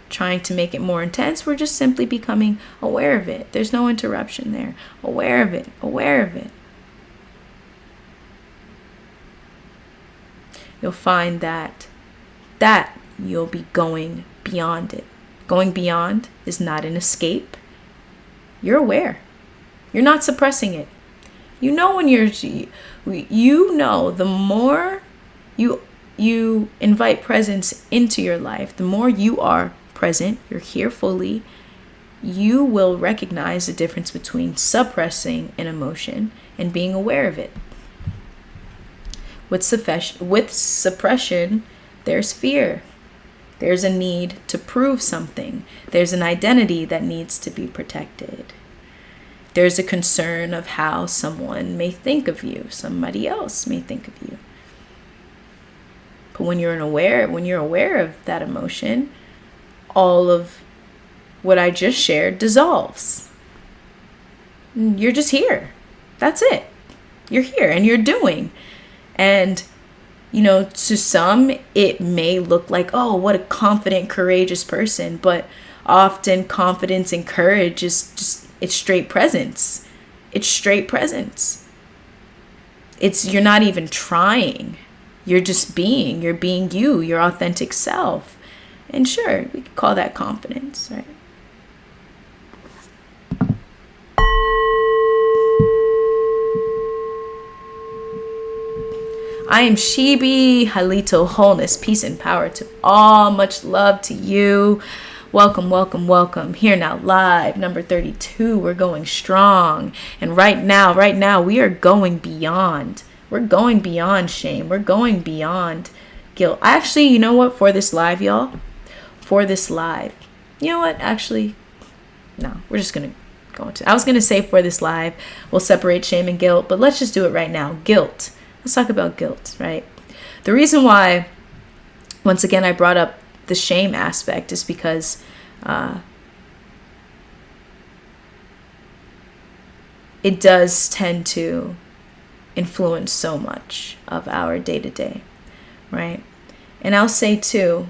trying to make it more intense. We're just simply becoming aware of it. There's no interruption there. Aware of it. Aware of it. You'll find that you'll be going beyond it. Going beyond is not an escape. You're aware. You're not suppressing it. You know the more you invite presence into your life, the more you are present, you're here fully, you will recognize the difference between suppressing an emotion and being aware of it. With suppression, there's fear. There's a need to prove something. There's an identity that needs to be protected. There's a concern of how someone may think of you. Somebody else may think of you. But when you're aware of that emotion, all of what I just shared dissolves. You're just here. That's it. You're here and you're doing. And to some, it may look like, oh, what a confident, courageous person. But often confidence and courage is it's straight presence. It's straight presence. You're not even trying. You're just being. You're being you, your authentic self. And sure, we could call that confidence, right? I am Shibi, Halito, wholeness, peace, and power to all. Much love to you. Welcome, welcome, welcome. Here Now Live, number 32. We're going strong. And right now, we are going beyond. We're going beyond shame. We're going beyond guilt. Actually, you know what? For this live, y'all. For this live. You know what? Actually, no. We're just going to go into... I was going to say for this live, we'll separate shame and guilt. But let's just do it right now. Guilt. Let's talk about guilt, right? The reason why, once again, I brought up the shame aspect is because it does tend to influence so much of our day-to-day, right? And I'll say too,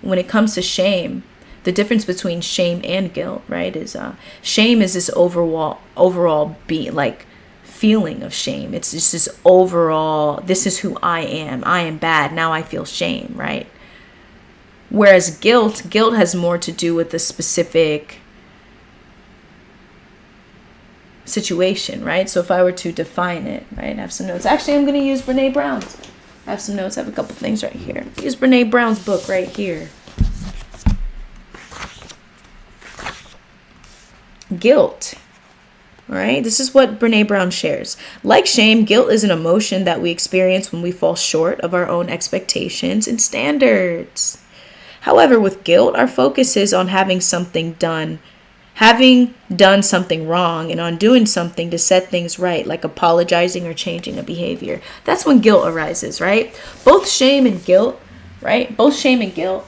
when it comes to shame, the difference between shame and guilt, right, is shame is this overall feeling of shame. It's just this overall, this is who I am bad, now I feel shame, right? Whereas guilt has more to do with the specific situation, right? So if I were to define it, right, I have some notes. Actually, I'm going to use Brene Brown's. I have some notes. I have a couple things right here. Use Brene Brown's book right here. Guilt. All right, this is what Brene Brown shares. Like shame, guilt is an emotion that we experience when we fall short of our own expectations and standards. However, with guilt, our focus is on having done something wrong and on doing something to set things right, like apologizing or changing a behavior. That's when guilt arises, right? Both shame and guilt, right? Both shame and guilt,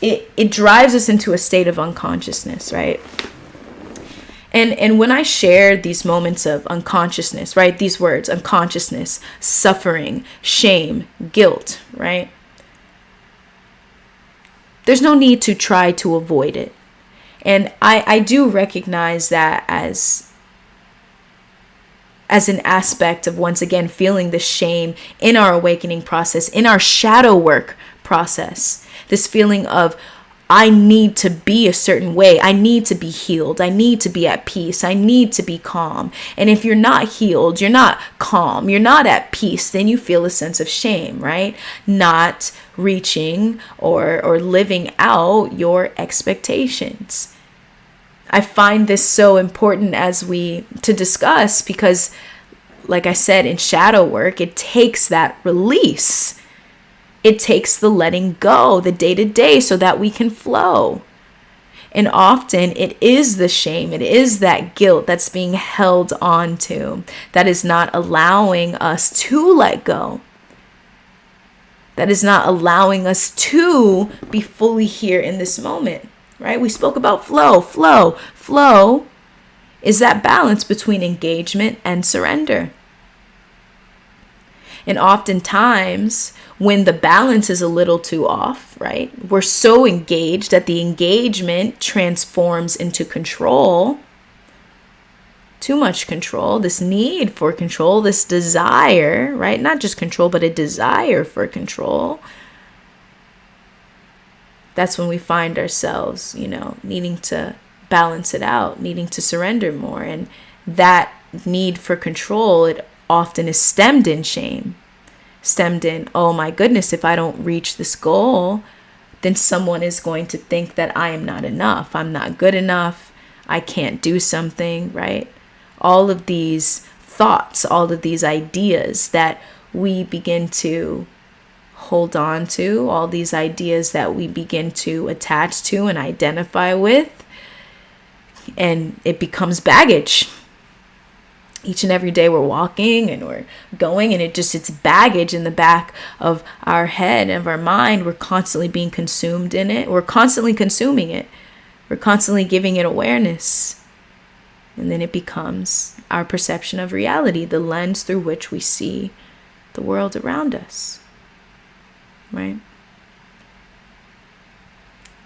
it drives us into a state of unconsciousness, right? And when I share these moments of unconsciousness, right? These words, unconsciousness, suffering, shame, guilt, right? There's no need to try to avoid it. And I do recognize that as an aspect of, once again, feeling the shame in our awakening process, in our shadow work process. This feeling of I need to be a certain way. I need to be healed. I need to be at peace. I need to be calm. And if you're not healed, you're not calm, you're not at peace, then you feel a sense of shame, right? Not reaching or living out your expectations. I find this so important to discuss because, like I said, in shadow work, it takes that release. It takes the letting go, the day-to-day, so that we can flow. And often it is the shame, it is that guilt that's being held on to, that is not allowing us to let go. That is not allowing us to be fully here in this moment, right? We spoke about flow. Flow is that balance between engagement and surrender. And oftentimes, when the balance is a little too off, right? We're so engaged that the engagement transforms into control. Too much control, this need for control, this desire, right? Not just control, but a desire for control. That's when we find ourselves, needing to balance it out, needing to surrender more. And that need for control, it often is stemmed in shame. Stemmed in, oh my goodness, if I don't reach this goal, then someone is going to think that I am not enough. I'm not good enough. I can't do something, right? All of these thoughts, all of these ideas that we begin to hold on to, all these ideas that we begin to attach to and identify with, and it becomes baggage. Each and every day we're walking and we're going, and it's baggage in the back of our head and of our mind. We're constantly being consumed in it. We're constantly consuming it. We're constantly giving it awareness. And then it becomes our perception of reality, the lens through which we see the world around us, right?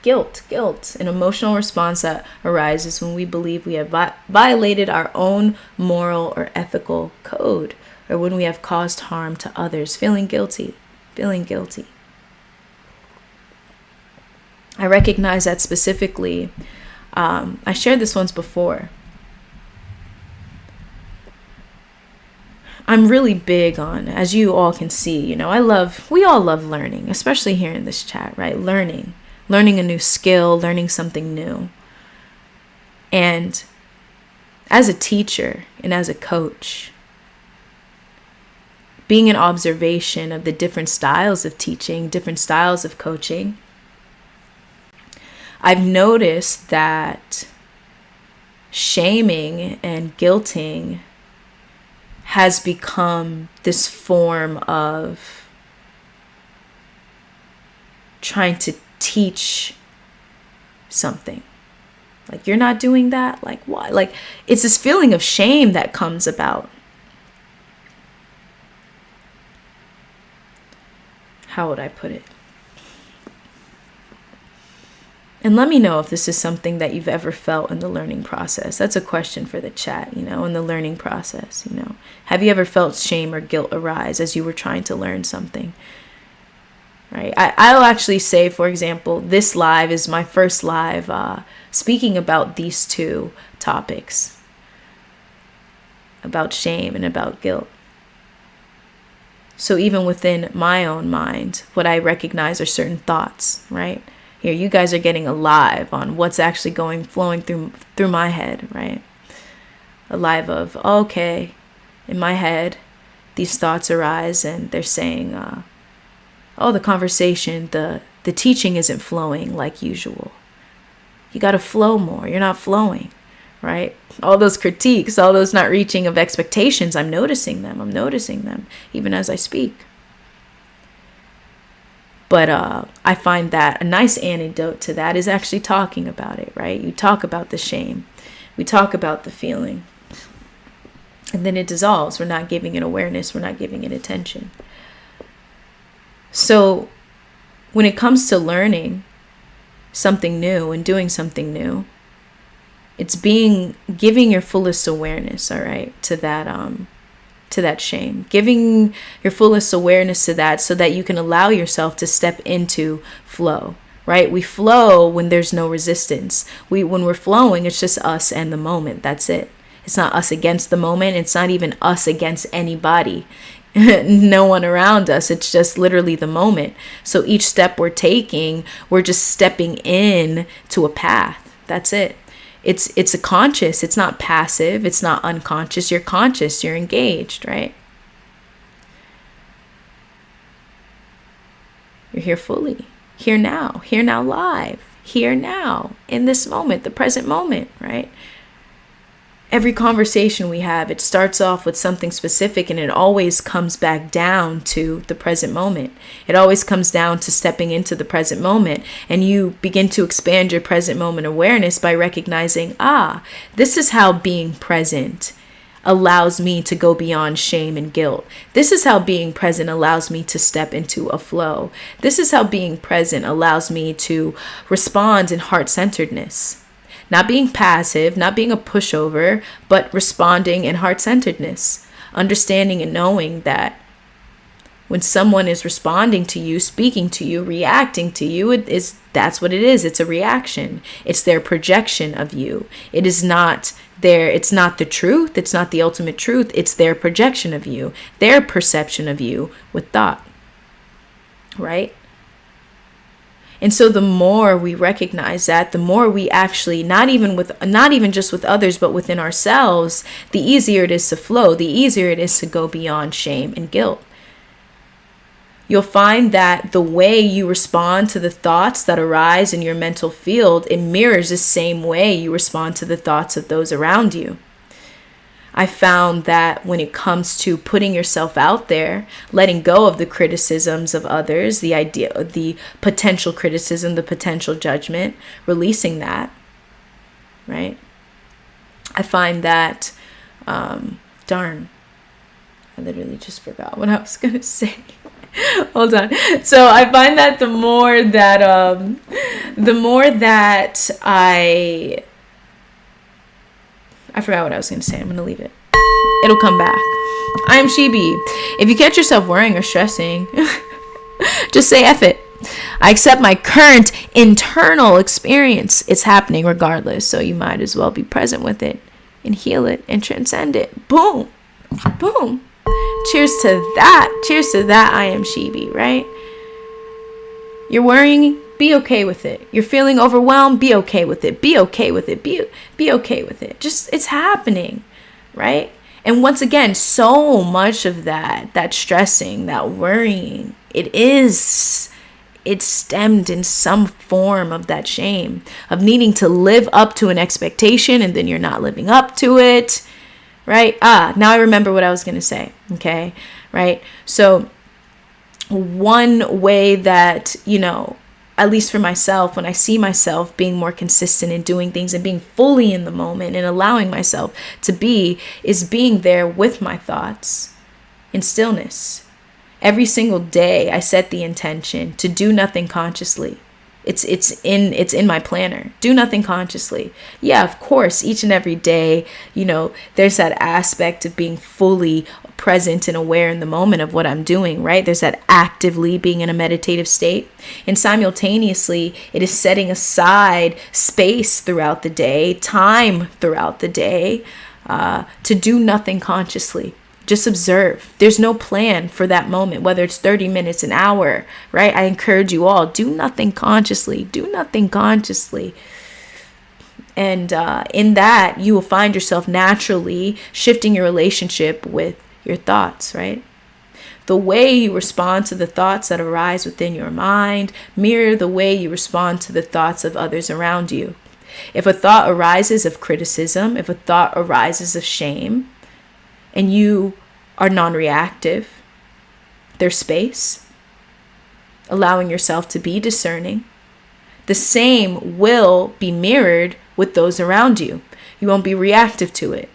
Guilt, an emotional response that arises when we believe we have violated our own moral or ethical code, or when we have caused harm to others, feeling guilty. I recognize that specifically. I shared this once before. I'm really big on, as you all can see, we all love learning, especially here in this chat, right? Learning a new skill, learning something new. And as a teacher and as a coach, being an observation of the different styles of teaching, different styles of coaching, I've noticed that shaming and guilting has become this form of trying to teach something. Like, you're not doing that? Like, why? Like, it's this feeling of shame that comes about. How would I put it? And let me know if this is something that you've ever felt in the learning process. That's a question for the chat, in the learning process, Have you ever felt shame or guilt arise as you were trying to learn something? Right. I'll actually say, for example, this live is my first live speaking about these two topics, about shame and about guilt. So even within my own mind, what I recognize are certain thoughts, right? Here, you guys are getting alive on what's actually flowing through my head, right? Alive of, okay, in my head, these thoughts arise and they're saying, the conversation, the teaching isn't flowing like usual. You got to flow more. You're not flowing, right? All those critiques, all those not reaching of expectations, I'm noticing them even as I speak. But I find that a nice antidote to that is actually talking about it, right? You talk about the shame. We talk about the feeling. And then it dissolves. We're not giving it awareness. We're not giving it attention. So when it comes to learning something new and doing something new, it's giving your fullest awareness, all right, to that shame, giving your fullest awareness to that so that you can allow yourself to step into flow, right? We flow when there's no resistance. When we're flowing, it's just us and the moment. That's it. It's not us against the moment. It's not even us against anybody. No one around us. It's just literally the moment. So each step we're taking, we're just stepping in to a path. That's it. It's a conscious. It's not passive. It's not unconscious. You're conscious. You're engaged, right? You're here fully. Here now. Here now live. Here now. In this moment. The present moment, right? Every conversation we have, it starts off with something specific, and it always comes back down to the present moment. It always comes down to stepping into the present moment, and you begin to expand your present moment awareness by recognizing, this is how being present allows me to go beyond shame and guilt. This is how being present allows me to step into a flow. This is how being present allows me to respond in heart-centeredness. Not being passive, not being a pushover, but responding in heart-centeredness. Understanding and knowing that when someone is responding to you, speaking to you, reacting to you, that's what it is. It's a reaction. It's their projection of you. It's not the truth. It's not the ultimate truth. It's their projection of you, their perception of you with thought. Right? And so the more we recognize that, the more we actually, not even just with others, but within ourselves, the easier it is to flow, the easier it is to go beyond shame and guilt. You'll find that the way you respond to the thoughts that arise in your mental field, it mirrors the same way you respond to the thoughts of those around you. I found that when it comes to putting yourself out there, letting go of the criticisms of others, the potential criticism, the potential judgment, releasing that, right? I find that, I literally just forgot what I was going to say. Hold on. So I find that the more that I forgot what I was going to say. I'm going to leave it. It'll come back. I'm Shibi. If you catch yourself worrying or stressing, just say F it. I accept my current internal experience. It's happening regardless. So you might as well be present with it and heal it and transcend it. Boom. Boom. Cheers to that. Cheers to that. I am Shibi, right? You're worrying. Be okay with it. You're feeling overwhelmed. Be okay with it. Be okay with it. Be okay with it. Just, it's happening, right? And once again, so much of that stressing, that worrying, it's stemmed in some form of that shame, of needing to live up to an expectation and then you're not living up to it, right? Now I remember what I was going to say, okay? Right? So one way that, at least for myself, when I see myself being more consistent in doing things and being fully in the moment and allowing myself to be, is being there with my thoughts in stillness. Every single day I set the intention to do nothing consciously. It's in my planner. Do nothing consciously. Yeah, of course, each and every day, there's that aspect of being fully present and aware in the moment of what I'm doing, right? There's that actively being in a meditative state. And simultaneously, it is setting aside space throughout the day, time throughout the day, to do nothing consciously. Just observe. There's no plan for that moment, whether it's 30 minutes, an hour, right? I encourage you all, do nothing consciously. Do nothing consciously. And in that, you will find yourself naturally shifting your relationship with your thoughts, right? The way you respond to the thoughts that arise within your mind mirror the way you respond to the thoughts of others around you. If a thought arises of criticism, if a thought arises of shame, and you are non-reactive, there's space, allowing yourself to be discerning, the same will be mirrored with those around you. You won't be reactive to it.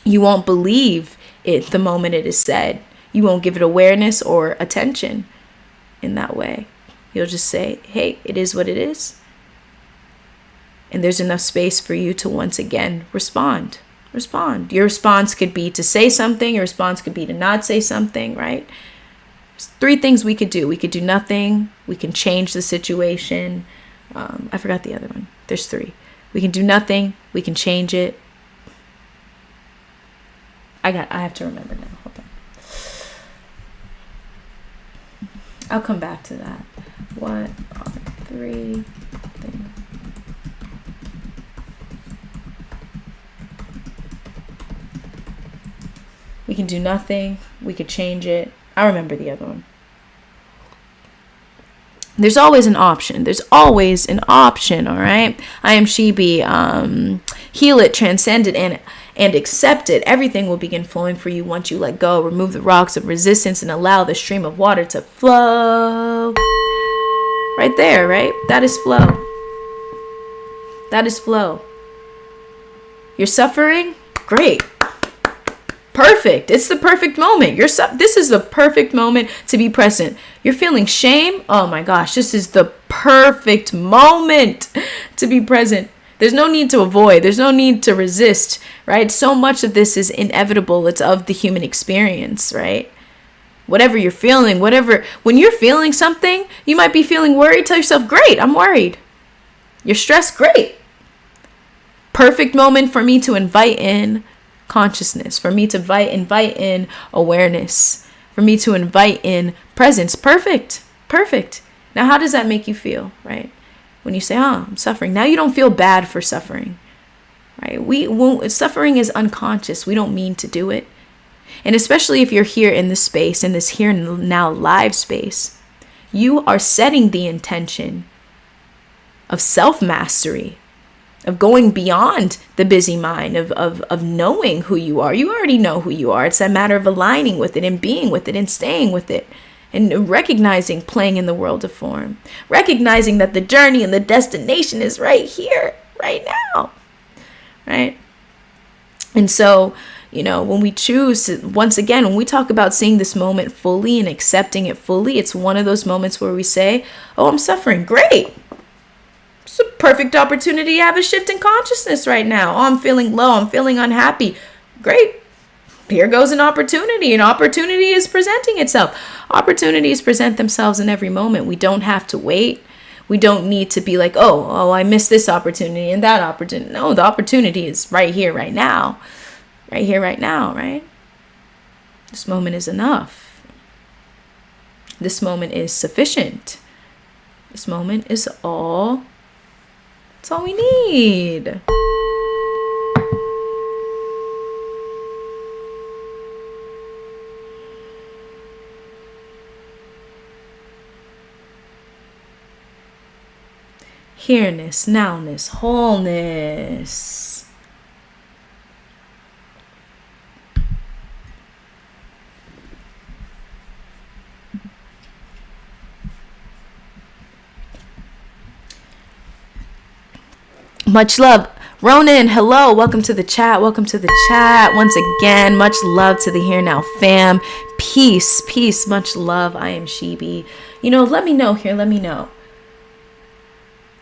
You won't believe it the moment it is said. You won't give it awareness or attention in that way. You'll just say, hey, it is what it is. And there's enough space for you to once again respond. Your response could be to say something. Your response could be to not say something, right? There's 3 things we could do. We could do nothing. We can change the situation. I forgot the other one. There's 3. We can do nothing. We can change it. I have to remember now. Hold on. I'll come back to that. What are 3 things? We can do nothing. We could change it. I remember the other one. There's always an option. There's always an option, all right? I am Shibi. Heal it, transcend it, and accept it. Everything will begin flowing for you once you let go. Remove the rocks of resistance and allow the stream of water to flow. Right there, right? That is flow. That is flow. You're suffering? Great. Perfect. It's the perfect moment. This is the perfect moment to be present. You're feeling shame? Oh my gosh, this is the perfect moment to be present. There's no need to avoid. There's no need to resist, right? So much of this is inevitable. It's of the human experience, right? Whatever you're feeling, when you're feeling something, you might be feeling worried. Tell yourself, great, I'm worried. You're stressed, great. Perfect moment for me to invite in consciousness, for me to invite in awareness, for me to invite in presence. Perfect. Now, how does that make you feel, right? When you say, I'm suffering. Now you don't feel bad for suffering, right? Suffering is unconscious. We don't mean to do it. And especially if you're here in this space, in this Here Now live space, you are setting the intention of self-mastery, of going beyond the busy mind, of knowing who you are. You already know who you are. It's a matter of aligning with it and being with it and staying with it and recognizing playing in the world of form. Recognizing that the journey and the destination is right here, right now, right? And so, when we choose to, once again, when we talk about seeing this moment fully and accepting it fully, it's one of those moments where we say, I'm suffering. Great. It's a perfect opportunity to have a shift in consciousness right now. I'm feeling low. I'm feeling unhappy. Great. Here goes an opportunity. An opportunity is presenting itself. Opportunities present themselves in every moment. We don't have to wait. We don't need to be like, I missed this opportunity and that opportunity. No, the opportunity is right here, right now. Right here, right now, right? This moment is enough. This moment is sufficient. This moment is all. That's all we need. Here-ness, now-ness, wholeness. Much love. Ronan, hello. Welcome to the chat. Welcome to the chat. Once again, much love to the Here Now fam. Peace, much love. I am Shibi. Let me know here. Let me know.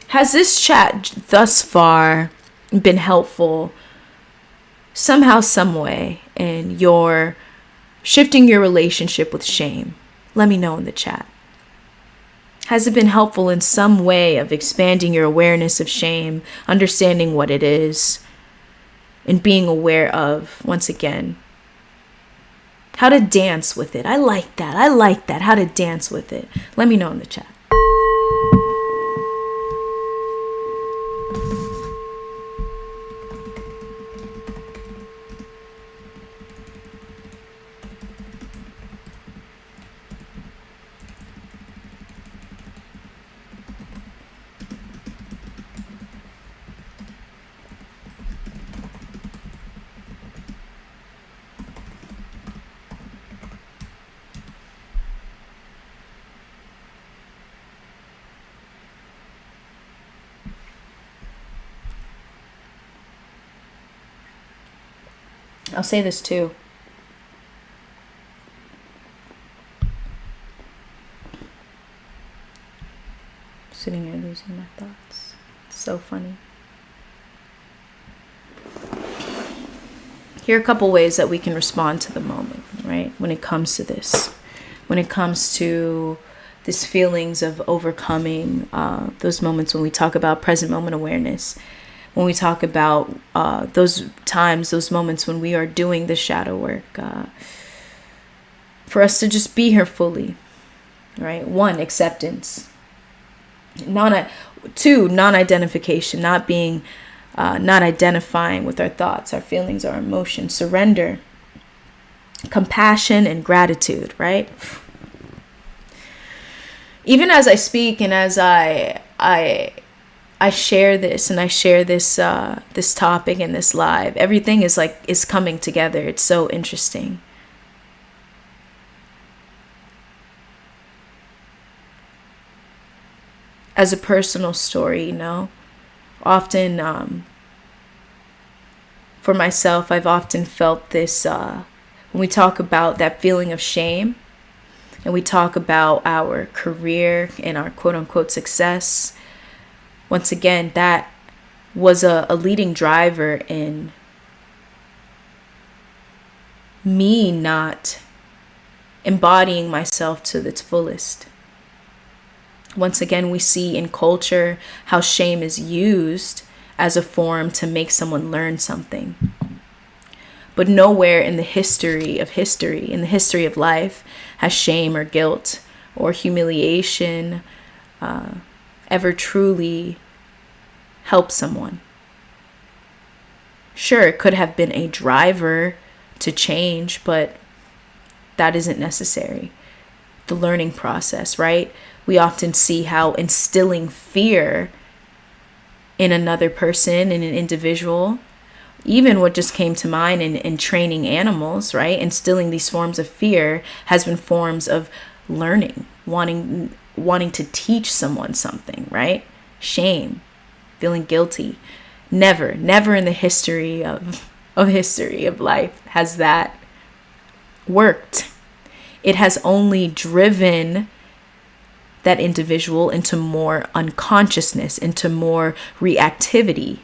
Has this chat thus far been helpful somehow, some way, in your shifting your relationship with shame? Let me know in the chat. Has it been helpful in some way of expanding your awareness of shame, understanding what it is, and being aware of, once again, how to dance with it? I like that. How to dance with it. Let me know in the chat. I'll say this too. Sitting here losing my thoughts. It's so funny. Here are a couple ways that we can respond to the moment, right? When it comes to this. when it comes to these feelings of overcoming those moments when we talk about present moment awareness, when we talk about those times, those moments when we are doing the shadow work, for us to just be here fully, right? 1, acceptance. 2, non-identification, not identifying with our thoughts, our feelings, our emotions. Surrender, compassion, and gratitude, right? Even as I speak and as I share this and I share this this topic and this live, everything is coming together. It's so interesting. As a personal story, often for myself, I've often felt this when we talk about that feeling of shame and we talk about our career and our quote unquote success. Once again, that was a leading driver in me not embodying myself to its fullest. Once again, we see in culture how shame is used as a form to make someone learn something. But nowhere in the history of life, has shame or guilt or humiliation ever truly helped someone. Sure, it could have been a driver to change, but that isn't necessary. The learning process, right? We often see how instilling fear in another person, in an individual, even what just came to mind in training animals, right? Instilling these forms of fear has been forms of learning, wanting to teach someone something, right? Shame, feeling guilty. Never in the history of life has that worked. It has only driven that individual into more unconsciousness, into more reactivity.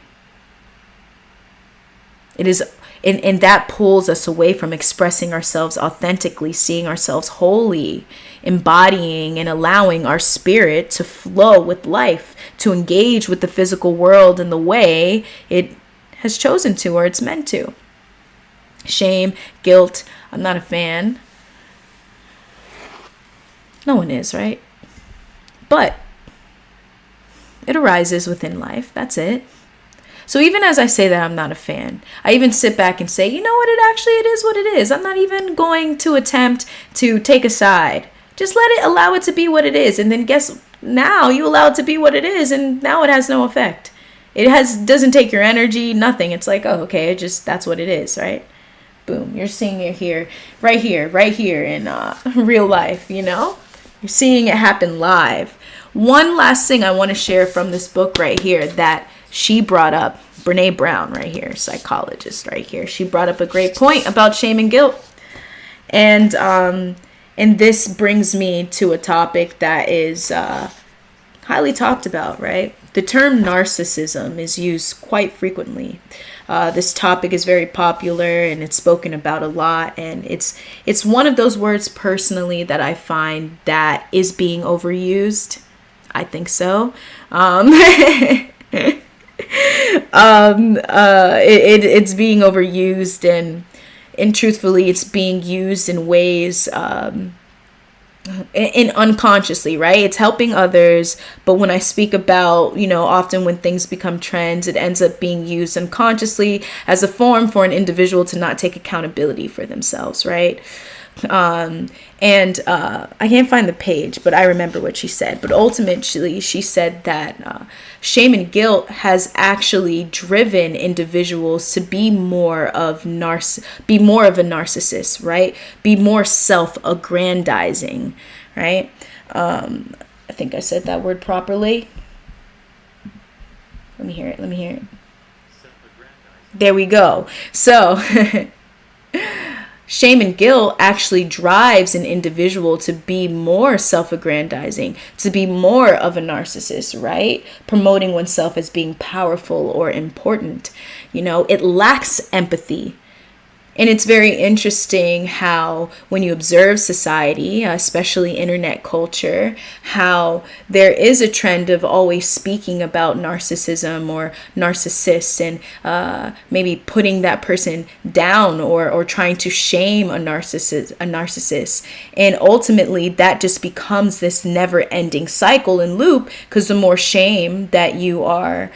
It is, and that pulls us away from expressing ourselves authentically, seeing ourselves wholly, embodying and allowing our spirit to flow with life, to engage with the physical world in the way it has chosen to or it's meant to. Shame, guilt, I'm not a fan. No one is, right? But it arises within life. That's it. So even as I say that I'm not a fan, I even sit back and say, you know what, it is what it is. I'm not even going to attempt to take a side. Just allow it to be what it is. And then now you allow it to be what it is, and now it has no effect. It doesn't take your energy, nothing. It's like, oh, okay, that's what it is, right? Boom, you're seeing it here, right here in real life, You're seeing it happen live. One last thing I want to share from this book right here that she brought up, Brene Brown right here, psychologist right here. She brought up a great point about shame and guilt. And this brings me to a topic that is highly talked about, right? The term narcissism is used quite frequently. This topic is very popular and it's spoken about a lot. And it's one of those words personally that I find that is being overused. I think so. It's being overused and truthfully it's being used in ways in unconsciously, right? It's helping others, but when I speak about, often when things become trends, it ends up being used unconsciously as a form for an individual to not take accountability for themselves, right? I can't find the page, but I remember what she said. But ultimately, she said that shame and guilt has actually driven individuals to be more of a narcissist, right? Be more self-aggrandizing, right? I think I said that word properly. Let me hear it. There we go. So shame and guilt actually drives an individual to be more self-aggrandizing, to be more of a narcissist, right? Promoting oneself as being powerful or important. It lacks empathy. And it's very interesting how when you observe society, especially internet culture, how there is a trend of always speaking about narcissism or narcissists, and maybe putting that person down, or trying to shame a narcissist. And ultimately that just becomes this never ending cycle and loop, because the more shame that you are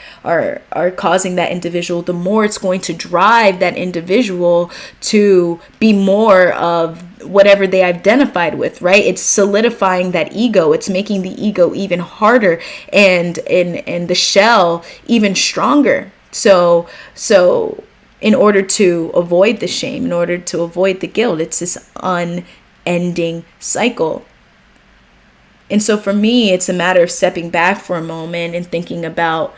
causing that individual, the more it's going to drive that individual to be more of whatever they identified with, right? It's solidifying that ego. It's making the ego even harder, and the shell even stronger. So in order to avoid the shame, in order to avoid the guilt, it's this unending cycle. And so for me, it's a matter of stepping back for a moment and thinking about,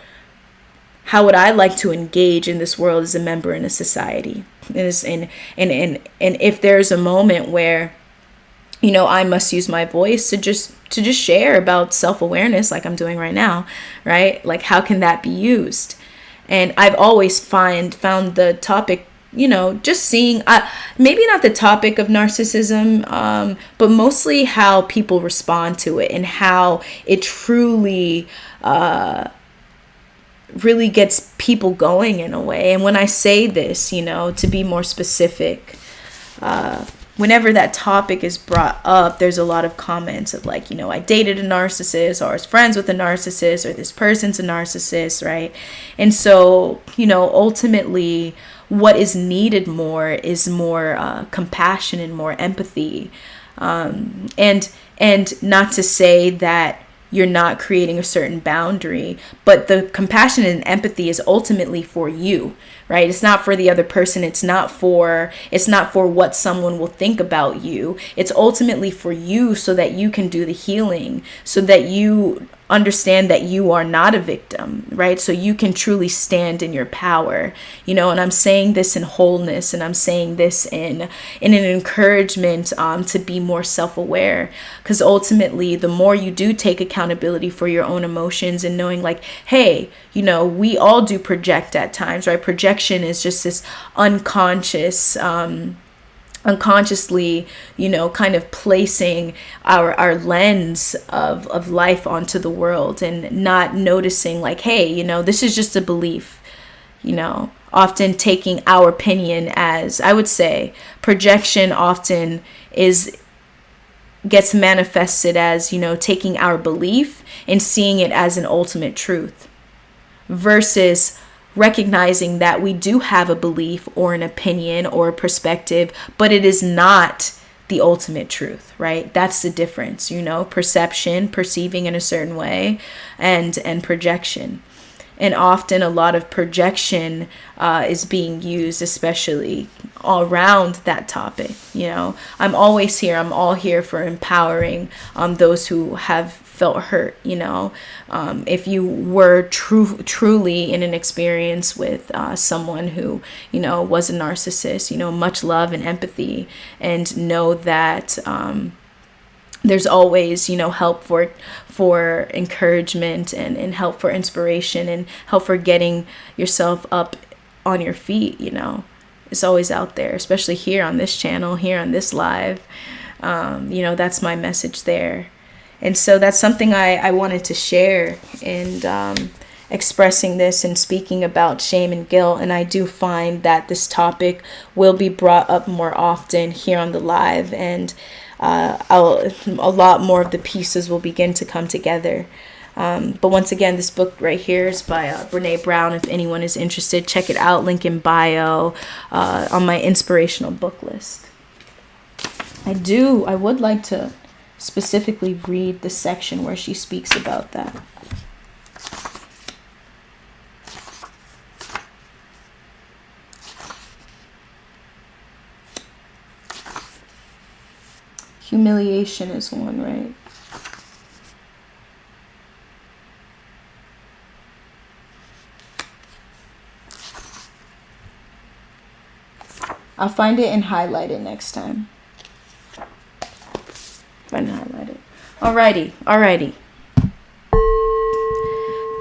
how would I like to engage in this world as a member in a society? And if there's a moment where, I must use my voice to just share about self-awareness, like I'm doing right now, right? Like, how can that be used? And I've always found the topic, just seeing, maybe not the topic of narcissism, but mostly how people respond to it, and how it truly really gets people going in a way. And when I say this, to be more specific, whenever that topic is brought up, there's a lot of comments of like, I dated a narcissist, or I was friends with a narcissist, or this person's a narcissist, right? And so, ultimately what is needed more is more compassion and more empathy. And not to say that you're not creating a certain boundary, but the compassion and empathy is ultimately for you, right? It's not for the other person. It's not for what someone will think about you. It's ultimately for you, so that you can do the healing, so that you understand that you are not a victim, right? So you can truly stand in your power, and I'm saying this in wholeness, and I'm saying this in an encouragement to be more self-aware, because ultimately the more you do take accountability for your own emotions, and knowing like, hey, we all do project at times, right? Projection is just this unconsciously, kind of placing our lens of life onto the world, and not noticing like, hey, this is just a belief, often taking our opinion as, I would say, projection often gets manifested as, taking our belief and seeing it as an ultimate truth, versus recognizing that we do have a belief or an opinion or a perspective, but it is not the ultimate truth, right? That's the difference, perception, perceiving in a certain way, and projection. And often a lot of projection is being used, especially around that topic. I'm always here. I'm all here for empowering those who have felt hurt. If you were truly in an experience with someone who, was a narcissist, much love and empathy, and know that there's always, help for encouragement, and help for inspiration, and help for getting yourself up on your feet. It's always out there, especially here on this channel, here on this live. That's my message there. And so that's something I wanted to share, and expressing this and speaking about shame and guilt. And I do find that this topic will be brought up more often here on the live, and a lot more of the pieces will begin to come together. But once again, this book right here is by Brene Brown. If anyone is interested, check it out. Link in bio on my inspirational book list. I would like to specifically read the section where she speaks about that. Humiliation is one, right? I'll find it and highlight it next time. Find and highlight it. Alrighty.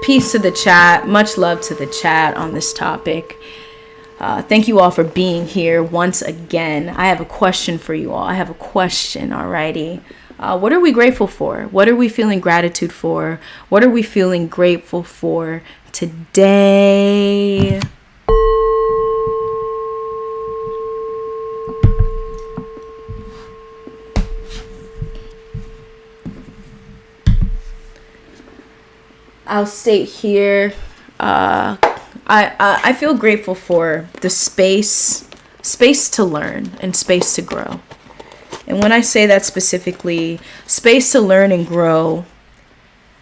Peace to the chat. Much love to the chat on this topic. Thank you all for being here once again. I have a question for you all. I have a question, alrighty. What are we grateful for? What are we feeling gratitude for? What are we feeling grateful for today? I'll state here, I feel grateful for the space to learn and space to grow. And when I say that specifically, space to learn and grow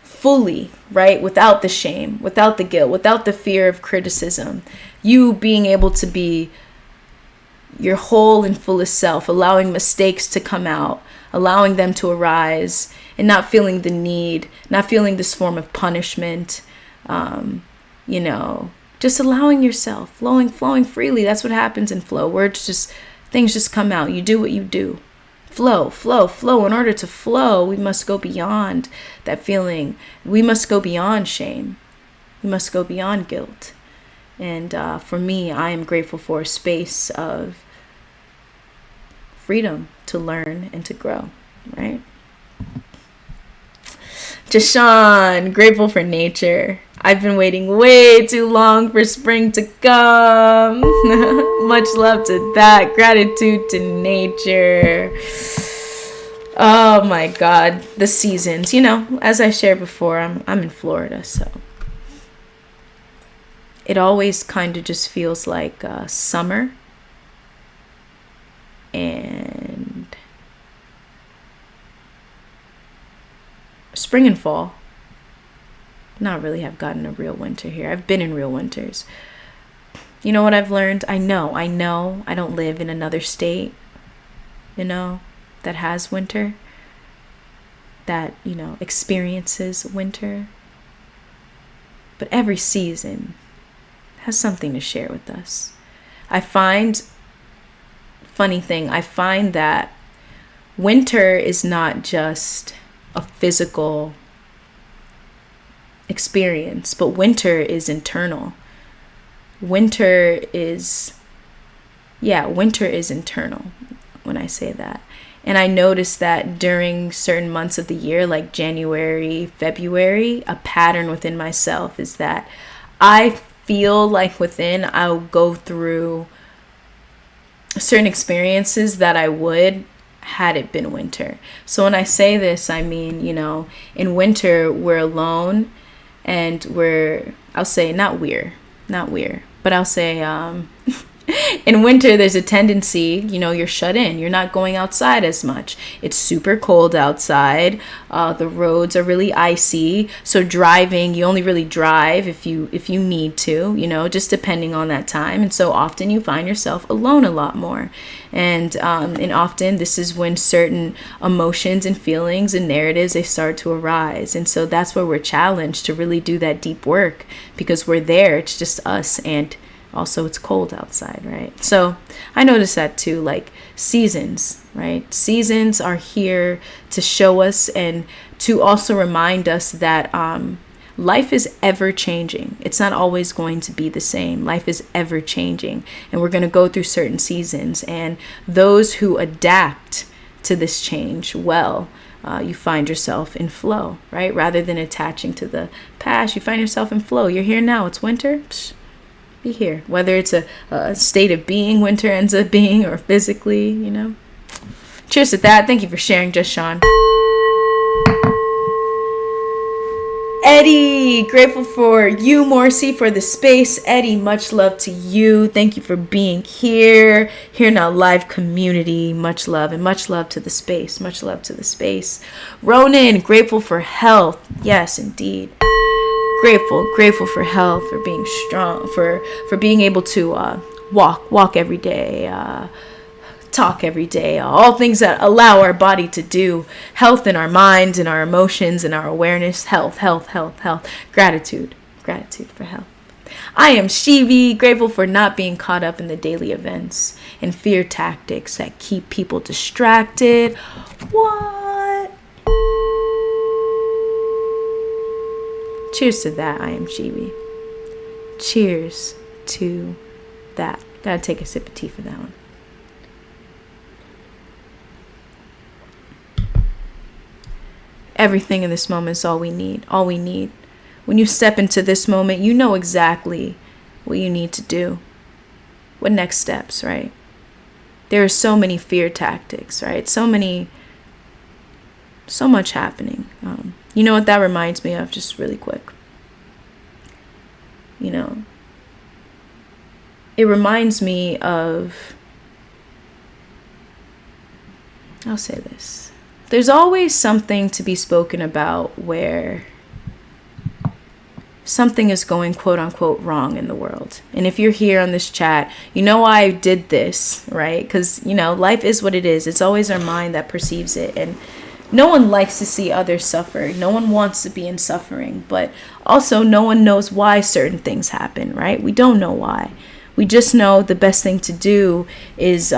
fully, right? Without the shame, without the guilt, without the fear of criticism. You being able to be your whole and fullest self, allowing mistakes to come out, allowing them to arise, and not feeling the need, not feeling this form of punishment, just allowing yourself, flowing freely. That's what happens in flow. Things just come out. You do what you do. Flow. In order to flow, we must go beyond that feeling. We must go beyond shame. We must go beyond guilt. And for me, I am grateful for a space of freedom to learn and to grow, right? Jashawn, grateful for nature. I've been waiting way too long for spring to come. Much love to that. Gratitude to nature. Oh my God. The seasons. As I shared before, I'm in Florida, so it always kind of just feels like summer and spring and fall. Not really have gotten a real winter here. I've been in real winters. You know what I've learned? I know I don't live in another state, that has winter, that, experiences winter. But every season has something to share with us. I find that winter is not just a physical experience, but winter is internal. Winter is internal when I say that. And I noticed that during certain months of the year, like January, February, a pattern within myself is that I feel like within I'll go through certain experiences that I would had it been winter. So when I say this, I mean, in winter we're alone, and I'll say in winter there's a tendency, you're shut in. You're not going outside as much. It's super cold outside. The roads are really icy. So driving, you only really drive if you need to, just depending on that time. And so often you find yourself alone a lot more. And often this is when certain emotions and feelings and narratives, they start to arise. And so that's where we're challenged to really do that deep work, because we're there. It's just us, and also it's cold outside, right? So I noticed that too, like seasons, right? Seasons are here to show us and to also remind us that life is ever changing. It's not always going to be the same. Life is ever changing, and we're going to go through certain seasons, and those who adapt to this change you find yourself in flow, right? Rather than attaching to the past, you find yourself in flow. You're here now. It's winter. Be here. Whether it's a state of being, winter ends up being, or physically, Cheers to that. Thank you for sharing, Just Sean. Eddie, grateful for you, Morcie, for the space. Eddie, much love to you. Thank you for being here. Here Now Live community. Much love, and much love to the space. Much love to the space. Ronan, grateful for health. Yes, indeed. Grateful for health, for being strong, for being able to walk every day, talk every day, all things that allow our body to do. Health in our minds and our emotions and our awareness. Health. Gratitude for health. I am Shivi, grateful for not being caught up in the daily events and fear tactics that keep people distracted. What? Cheers to that. I am Shivi. Cheers to that. Gotta take a sip of tea for that one. Everything in this moment is all we need. All we need. When you step into this moment, you know exactly what you need to do. What next steps, right? There are so many fear tactics, right? So much happening. You know what that reminds me of, just really quick? You know, it reminds me of, I'll say this. There's always something to be spoken about where something is going quote unquote wrong in the world. And if you're here on this chat, you know why I did this, right? Because, you know, life is what it is. It's always our mind that perceives it. And no one likes to see others suffer. No one wants to be in suffering. But also no one knows why certain things happen, right? We don't know why. We just know the best thing to do is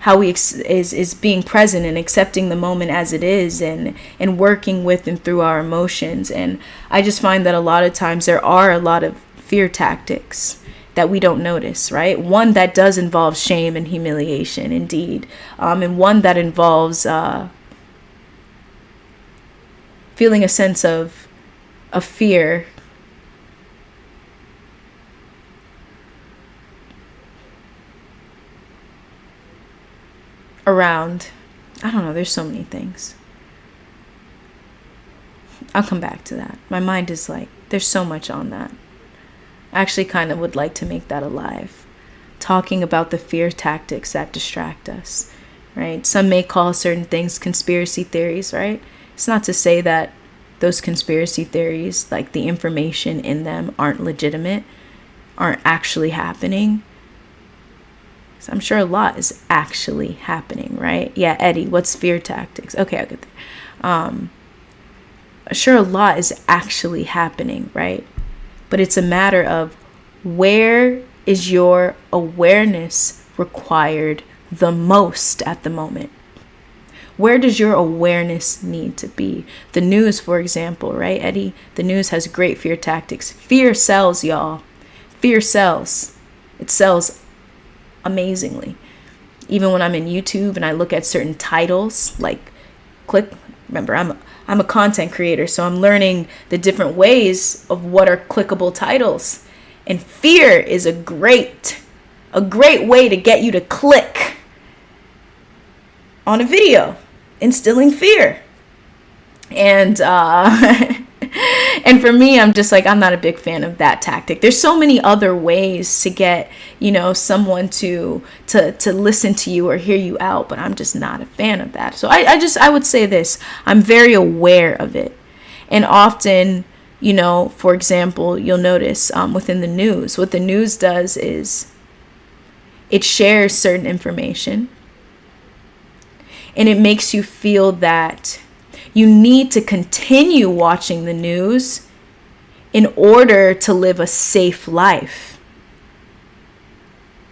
how we is being present and accepting the moment as it is, and working with and through our emotions. And I just find that a lot of times there are a lot of fear tactics that we don't notice, right? One that does involve shame and humiliation, indeed, and one that involves feeling a sense of fear around, I don't know, there's so many things. I'll come back to that. My mind is like, there's so much on that. I actually kind of would like to make that alive. Talking about the fear tactics that distract us, right? Some may call certain things conspiracy theories, right? It's not to say that those conspiracy theories, like the information in them, aren't legitimate, aren't actually happening. So I'm sure a lot is actually happening, right? Yeah, Eddie, what's fear tactics? Okay, I'll get there. Sure, a lot is actually happening, right? But it's a matter of, where is your awareness required the most at the moment? Where does your awareness need to be? The news, for example, right, Eddie? The news has great fear tactics. Fear sells, y'all. Fear sells. It sells amazingly. Even when I'm in YouTube and I look at certain titles, like remember, I'm a content creator, so I'm learning the different ways of what are clickable titles. And fear is a great way to get you to click on a video, instilling fear. And and for me, I'm just like, I'm not a big fan of that tactic. There's so many other ways to get, you know, someone to listen to you or hear you out, but I'm just not a fan of that. So I would say this, I'm very aware of it. And often, you know, for example, you'll notice within the news, what the news does is it shares certain information, and it makes you feel that you need to continue watching the news in order to live a safe life,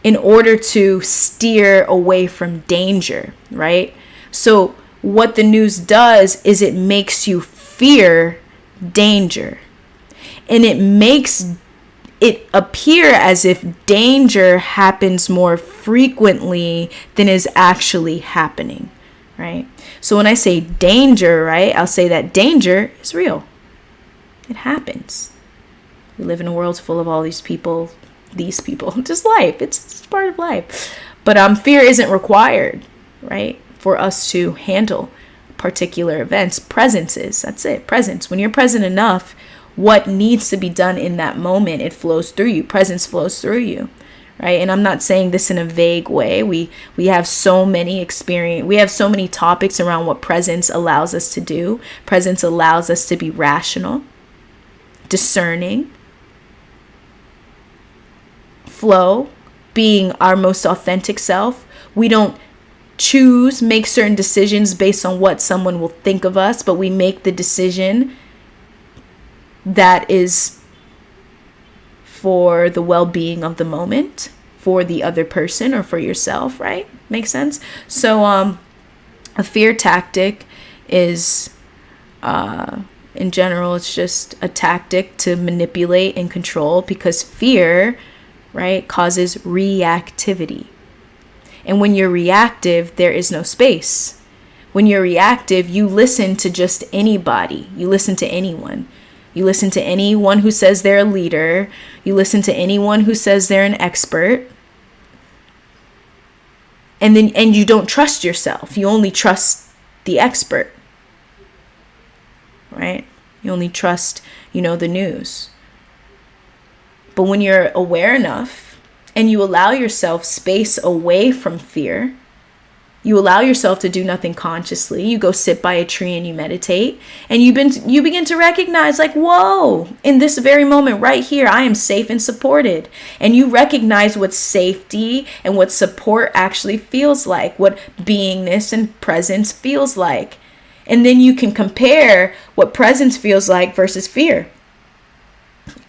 in order to steer away from danger, right? So what the news does is it makes you fear danger, and it makes it appear as if danger happens more frequently than is actually happening, right? So when I say danger, right, I'll say that danger is real. It happens. We live in a world full of all these people, just life. It's part of life. But fear isn't required, right, for us to handle particular events. Presence is, that's it, presence. When you're present enough, what needs to be done in that moment, it flows through you. Presence flows through you. Right? And I'm not saying this in a vague way. We have so many topics around what presence allows us to do. Presence allows us to be rational, discerning, flow, being our most authentic self. We don't make certain decisions based on what someone will think of us, but we make the decision that is for the well-being of the moment, for the other person or for yourself, right? Makes sense? So a fear tactic is, in general, it's just a tactic to manipulate and control, because fear, right, causes reactivity. And when you're reactive, there is no space. When you're reactive, you listen to just anybody. You listen to anyone. You listen to anyone who says they're a leader. You listen to anyone who says they're an expert. And you don't trust yourself. You only trust the expert. Right? You only trust, the news. But when you're aware enough and you allow yourself space away from fear, you allow yourself to do nothing consciously. You go sit by a tree and you meditate, and you begin to recognize, like, whoa, in this very moment right here, I am safe and supported. And you recognize what safety and what support actually feels like, what beingness and presence feels like. And then you can compare what presence feels like versus fear.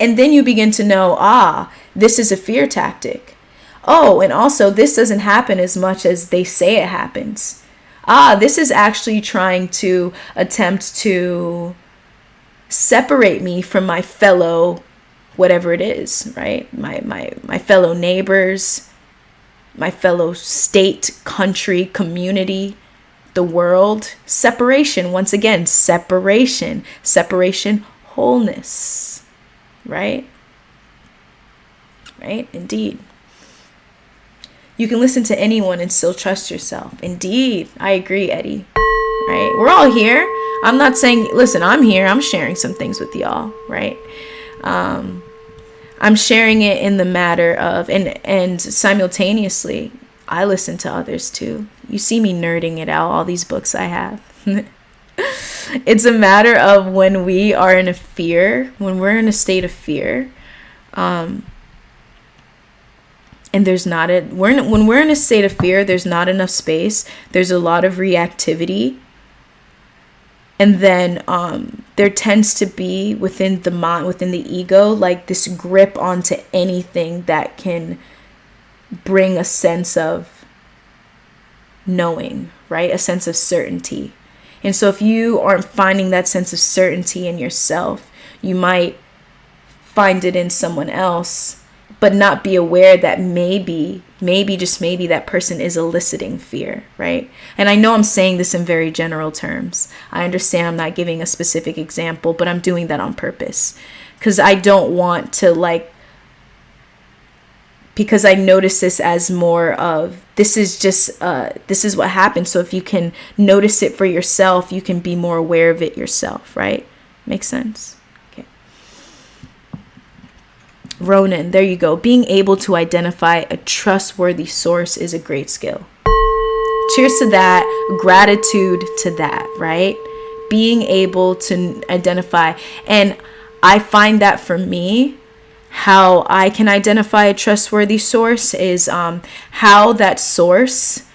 And then you begin to know, this is a fear tactic. Oh, and also this doesn't happen as much as they say it happens. This is actually trying to attempt to separate me from my fellow, whatever it is, right? My fellow neighbors, my fellow state, country, community, the world. Separation, once again, separation, wholeness, right? Right? Indeed. You can listen to anyone and still trust yourself. Indeed. I agree, Eddie. Right? We're all here. I'm not saying, listen, I'm here. I'm sharing some things with y'all, right? I'm sharing it in the matter of, and simultaneously, I listen to others too. You see me nerding it out, all these books I have. It's a matter of when we are in when we're in a state of fear, and when we're in a state of fear, there's not enough space. There's a lot of reactivity. And then there tends to be within the mind, within the ego, like this grip onto anything that can bring a sense of knowing, right? A sense of certainty. And so if you aren't finding that sense of certainty in yourself, you might find it in someone else, but not be aware that maybe just maybe that person is eliciting fear, right? And I know I'm saying this in very general terms. I understand I'm not giving a specific example, but I'm doing that on purpose because I don't want to because I notice this as more of, this is what happens. So if you can notice it for yourself, you can be more aware of it yourself, right? Makes sense? Ronan, there you go. Being able to identify a trustworthy source is a great skill. Cheers to that. Gratitude to that, right? Being able to identify. And I find that for me, how I can identify a trustworthy source is how that source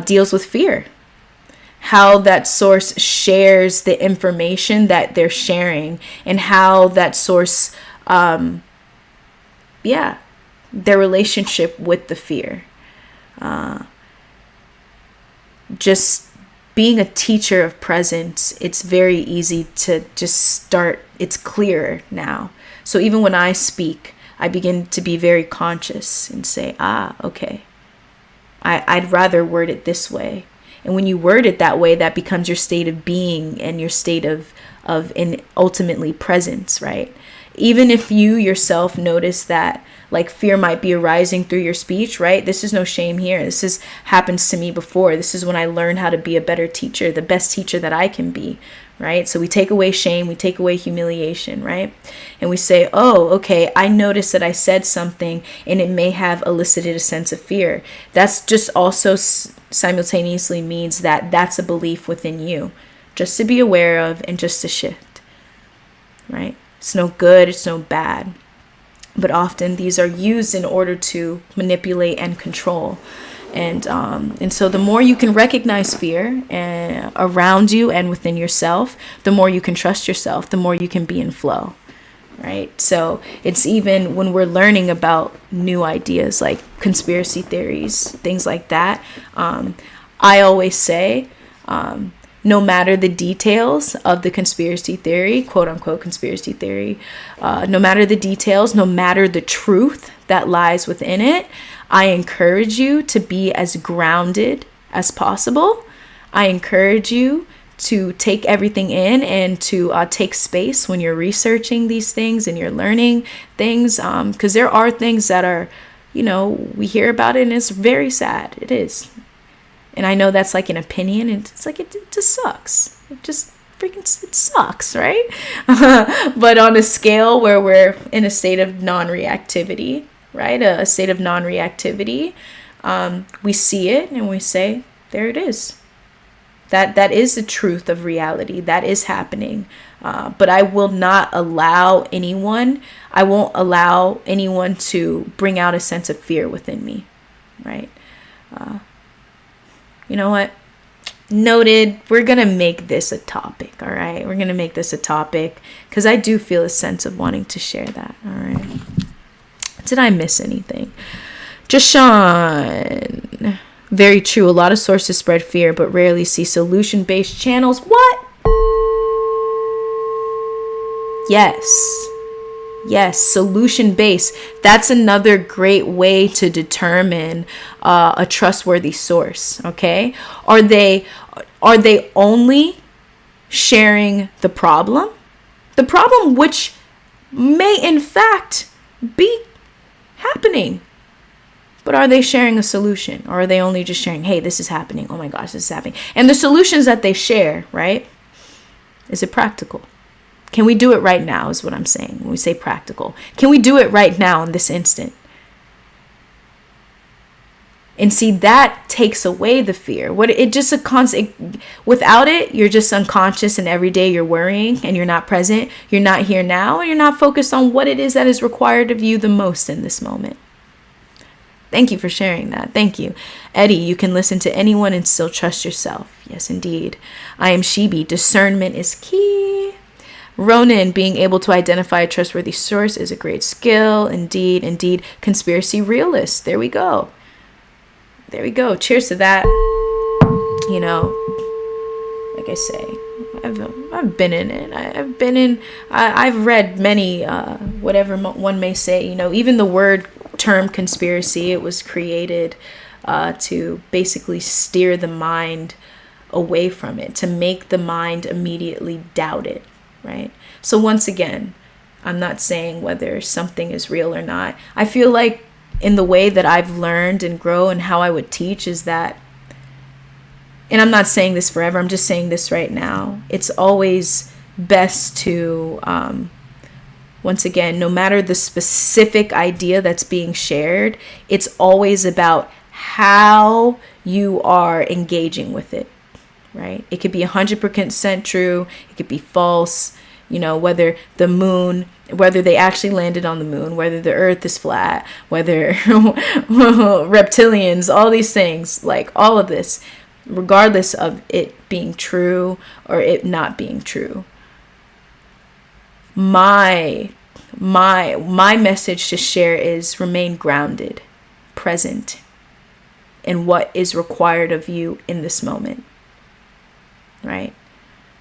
deals with fear. How that source shares the information that they're sharing, and how that source their relationship with the fear. Just being a teacher of presence, it's very easy to just start. It's clearer now. So even when I speak, I begin to be very conscious and say, okay, I'd rather word it this way. And when you word it that way, that becomes your state of being and your state of and ultimately presence, right? Even if you yourself notice that fear might be arising through your speech, right? This is no shame here. This happens to me before. This is when I learned how to be a better teacher, the best teacher that I can be, right? So we take away shame, we take away humiliation, right? And we say, oh, okay, I noticed that I said something and it may have elicited a sense of fear. That's just also simultaneously means that that's a belief within you, just to be aware of and just to shift, right? It's no good, it's no bad. But often these are used in order to manipulate and control. And so the more you can recognize fear around you and within yourself, the more you can trust yourself, the more you can be in flow, right? So it's even when we're learning about new ideas like conspiracy theories, things like that, I always say, no matter the details of the conspiracy theory, quote unquote conspiracy theory, no matter the details, no matter the truth that lies within it. I encourage you to be as grounded as possible. I encourage you to take everything in and to take space when you're researching these things and you're learning things, because there are things that are, we hear about it and it's very sad. It is. And I know that's like an opinion, and it's like, it just sucks. It sucks, right? But on a scale where we're in a state of non-reactivity, right? A state of non-reactivity, we see it and we say, there it is. That is the truth of reality. That is happening. But I will not allow anyone, to bring out a sense of fear within me, right? You know what? Noted. We're going to make this a topic, all right? We're going to make this a topic because I do feel a sense of wanting to share that, all right? Did I miss anything? Jashawn. Very true. A lot of sources spread fear, but rarely see solution-based channels. What? Yes, solution-based. That's another great way to determine a trustworthy source, okay? Are they only sharing the problem? The problem which may in fact be happening. But are they sharing a solution? Or are they only just sharing, hey, this is happening. Oh my gosh, this is happening. And the solutions that they share, right? Is it practical? Can we do it right now is what I'm saying when we say practical. Can we do it right now in this instant? And see, that takes away the fear. Without it, you're just unconscious, and every day you're worrying and you're not present. You're not here now, and you're not focused on what it is that is required of you the most in this moment. Thank you for sharing that. Thank you. Eddie, you can listen to anyone and still trust yourself. Yes, indeed. I am Shibi. Discernment is key. Ronan, being able to identify a trustworthy source is a great skill. Indeed. Conspiracy realist. There we go. Cheers to that. Like I say, I've been in it. I've read many, whatever one may say, even the term conspiracy, it was created to basically steer the mind away from it, to make the mind immediately doubt it, right? So once again, I'm not saying whether something is real or not. I feel like in the way that I've learned and grow and how I would teach is that, and I'm not saying this forever, I'm just saying this right now, it's always best to, once again, no matter the specific idea that's being shared, it's always about how you are engaging with it, right? It could be 100% true, it could be false, whether they actually landed on the moon, whether the earth is flat, whether reptilians, all these things, like all of this, regardless of it being true or it not being true. My message to share is remain grounded, present in what is required of you in this moment, right?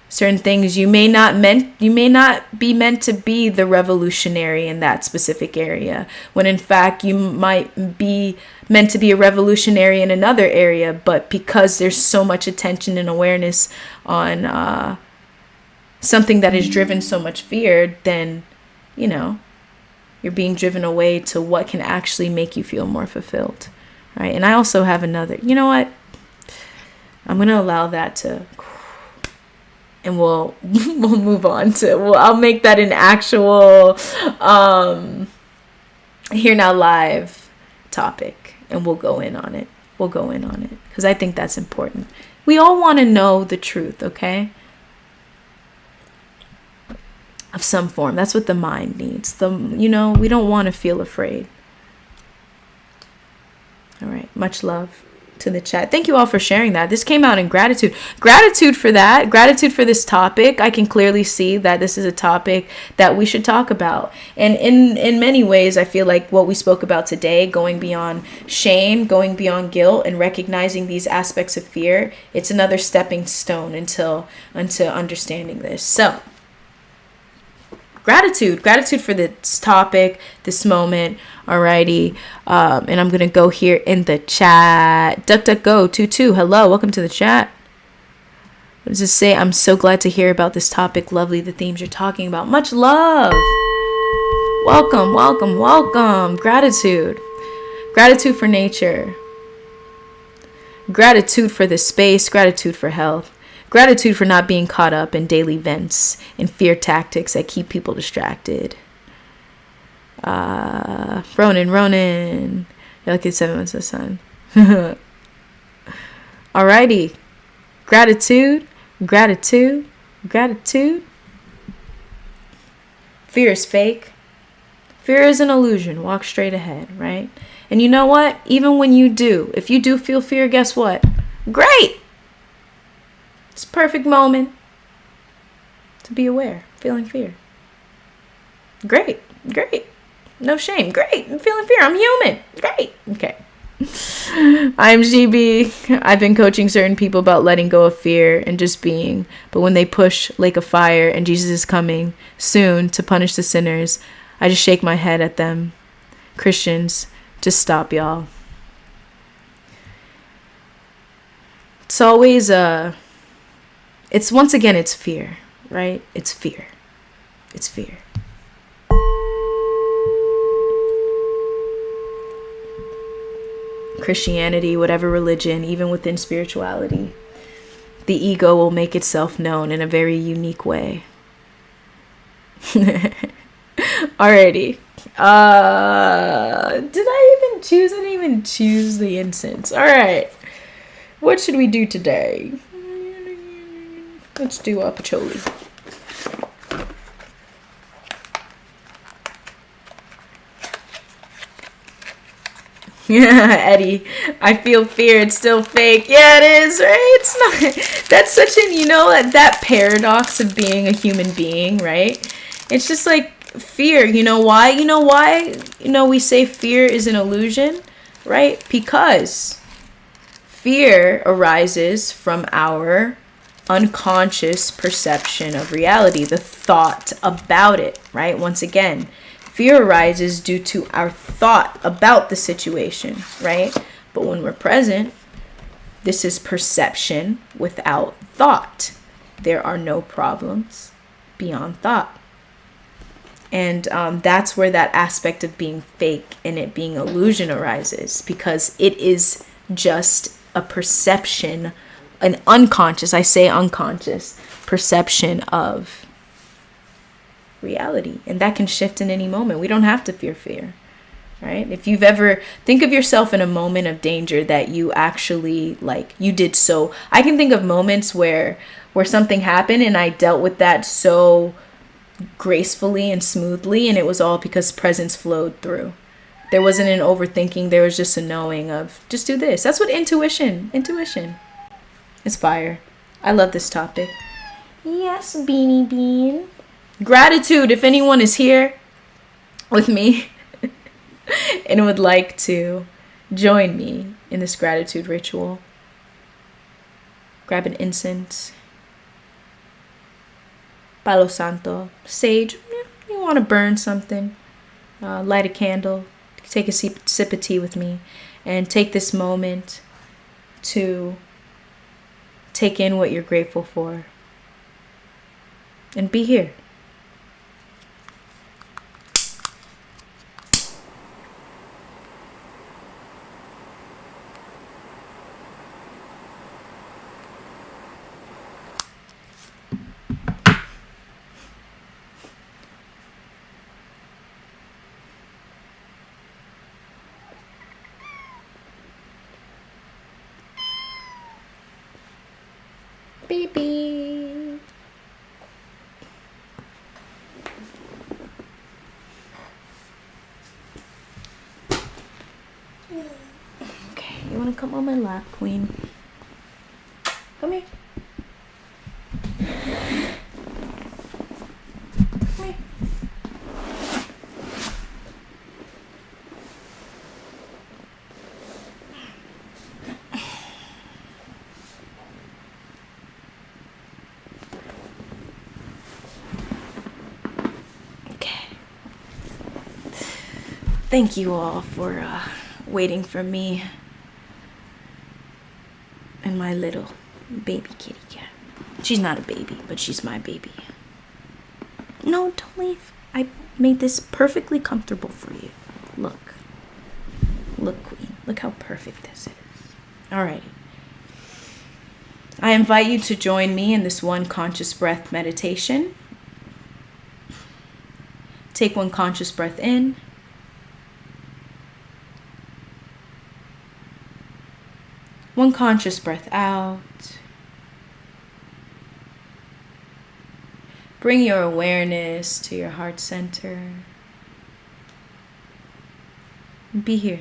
Certain things you may not be meant to be the revolutionary in that specific area, when in fact you might be meant to be a revolutionary in another area, but because there's so much attention and awareness on something that has driven so much fear, then you're being driven away to what can actually make you feel more fulfilled, right? And I also have another, I'm going to allow that to, and we'll move on to, I'll make that an actual Here Now Live topic, and we'll go in on it because I think that's important. We all want to know the truth, okay? Of some form. That's what the mind needs. We don't want to feel afraid. All right. Much love to the chat. Thank you all for sharing that. This came out in gratitude. Gratitude for that. Gratitude for this topic. I can clearly see that this is a topic that we should talk about. And in many ways, I feel like what we spoke about today, going beyond shame, going beyond guilt, and recognizing these aspects of fear, it's another stepping stone until understanding this. So Gratitude for this topic, this moment. Alrighty. And I'm going to go here in the chat. DuckDuckGo 22. Hello. Welcome to the chat. What does it say? I'm so glad to hear about this topic. Lovely, the themes you're talking about. Much love. Welcome, welcome, welcome. Gratitude. Gratitude for nature. Gratitude for the space. Gratitude for health. Gratitude for not being caught up in daily events and fear tactics that keep people distracted. Ronan. You're lucky 7 months of sun. Alrighty. Gratitude. Fear is fake. Fear is an illusion. Walk straight ahead, right? And you know what? Even when if you do feel fear, guess what? Great! It's a perfect moment to be aware, feeling fear. Great. No shame. Great. I'm feeling fear. I'm human. Great. Okay. I'm GB. I've been coaching certain people about letting go of fear and just being. But when they push lake of fire and Jesus is coming soon to punish the sinners, I just shake my head at them. Christians, just stop, y'all. It's always it's fear, right? It's fear. Christianity, whatever religion, even within spirituality, the ego will make itself known in a very unique way. Alrighty. Did I even choose? I didn't even choose the incense. Alright. What should we do today? Let's do patchouli. Yeah, Eddie, I feel fear. It's still fake. Yeah, it is, right? It's not. That's such that paradox of being a human being, right? It's just like fear. You know why? We say fear is an illusion, right? Because fear arises from our unconscious perception of reality, the thought about it, right? Once again, fear arises due to our thought about the situation, right? But when we're present, this is perception without thought. There are no problems beyond thought. And that's where that aspect of being fake and it being illusion arises, because it is just a perception, an unconscious perception of reality, and that can shift in any moment. We don't have to fear, right? If you've ever think of yourself in a moment of danger that you actually you did, so I can think of moments where something happened and I dealt with that so gracefully and smoothly, and it was all because presence flowed through. There wasn't an overthinking, there was just a knowing of just do this. That's what intuition is. Fire. I love this topic. Yes, Beanie Bean. Gratitude. If anyone is here with me and would like to join me in this gratitude ritual, grab an incense, Palo Santo, sage. You want to burn something, light a candle, take a sip of tea with me, and take this moment to take in what you're grateful for and be here. Baby. Okay, you want to come on my lap, queen? Come here. Come here. Thank you all for waiting for me and my little baby kitty cat. She's not a baby, but she's my baby. No, don't leave. I made this perfectly comfortable for you. Look. Look, Queen. Look how perfect this is. Alrighty. I invite you to join me in this one conscious breath meditation. Take one conscious breath in. One conscious breath out. Bring your awareness to your heart center. Be here.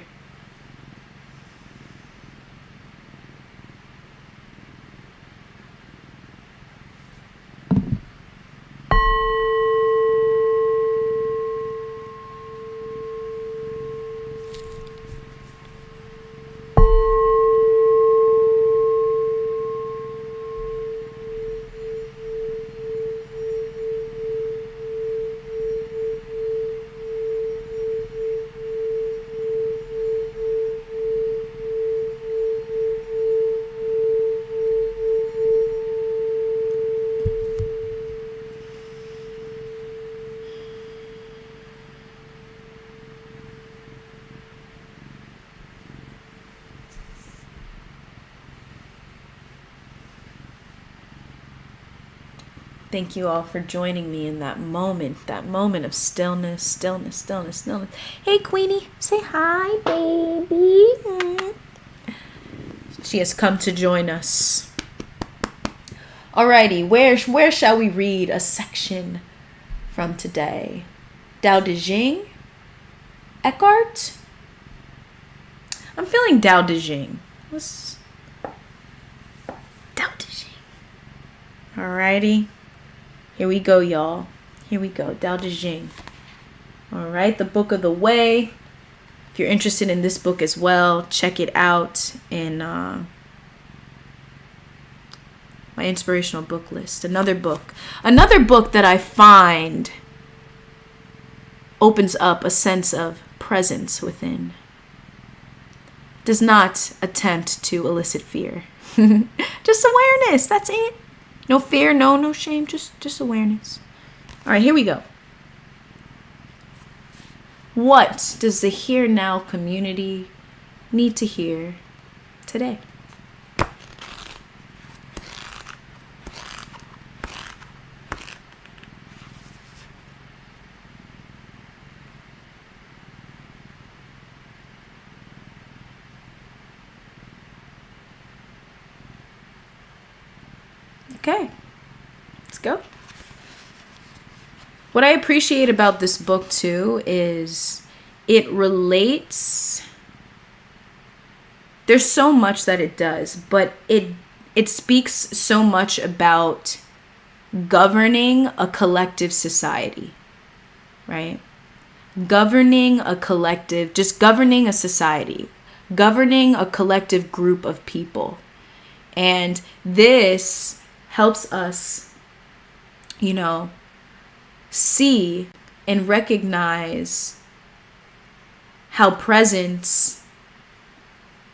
Thank you all for joining me in that moment of stillness, stillness, stillness, stillness. Hey, Queenie, say hi, baby. She has come to join us. Alrighty, where shall we read a section from today? Tao Te Ching? Eckhart? I'm feeling Tao Te Ching. Let's Tao Te Ching. Alrighty. Here we go, y'all. Here we go. Tao Te Ching. All right, the Book of the Way. If you're interested in this book as well, check it out in my inspirational book list. Another book that I find opens up a sense of presence within. Does not attempt to elicit fear. Just awareness. That's it. No fear, no shame, just awareness. All right, here we go. What does the Here Now community need to hear today? Okay, let's go. What I appreciate about this book too is it relates. There's so much that it does, but it speaks so much about governing a collective society, right? Governing a collective, just governing a society, governing a collective group of people. And this helps us, see and recognize how presence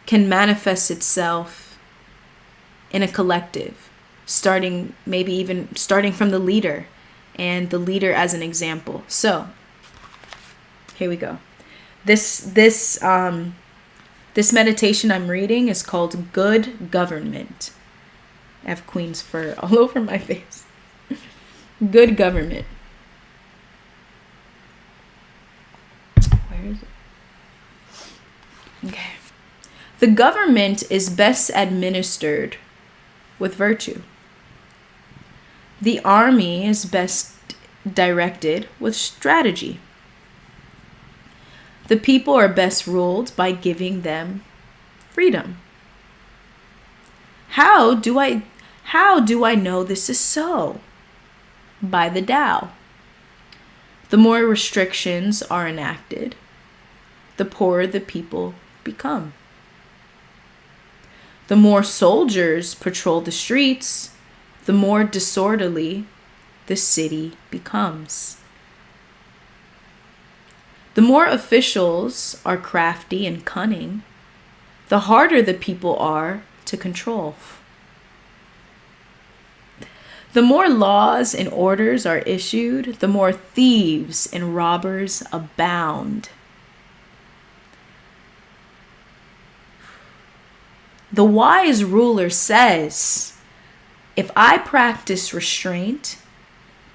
can manifest itself in a collective, starting from the leader, and the leader as an example. So here we go. This meditation I'm reading is called Good Government. I have queen's fur all over my face. Good government. Where is it? Okay. The government is best administered with virtue. The army is best directed with strategy. The people are best ruled by giving them freedom. How do I know this is so? By the Tao. The more restrictions are enacted, the poorer the people become. The more soldiers patrol the streets, the more disorderly the city becomes. The more officials are crafty and cunning, the harder the people are to control. The more laws and orders are issued, the more thieves and robbers abound. The wise ruler says, if I practice restraint,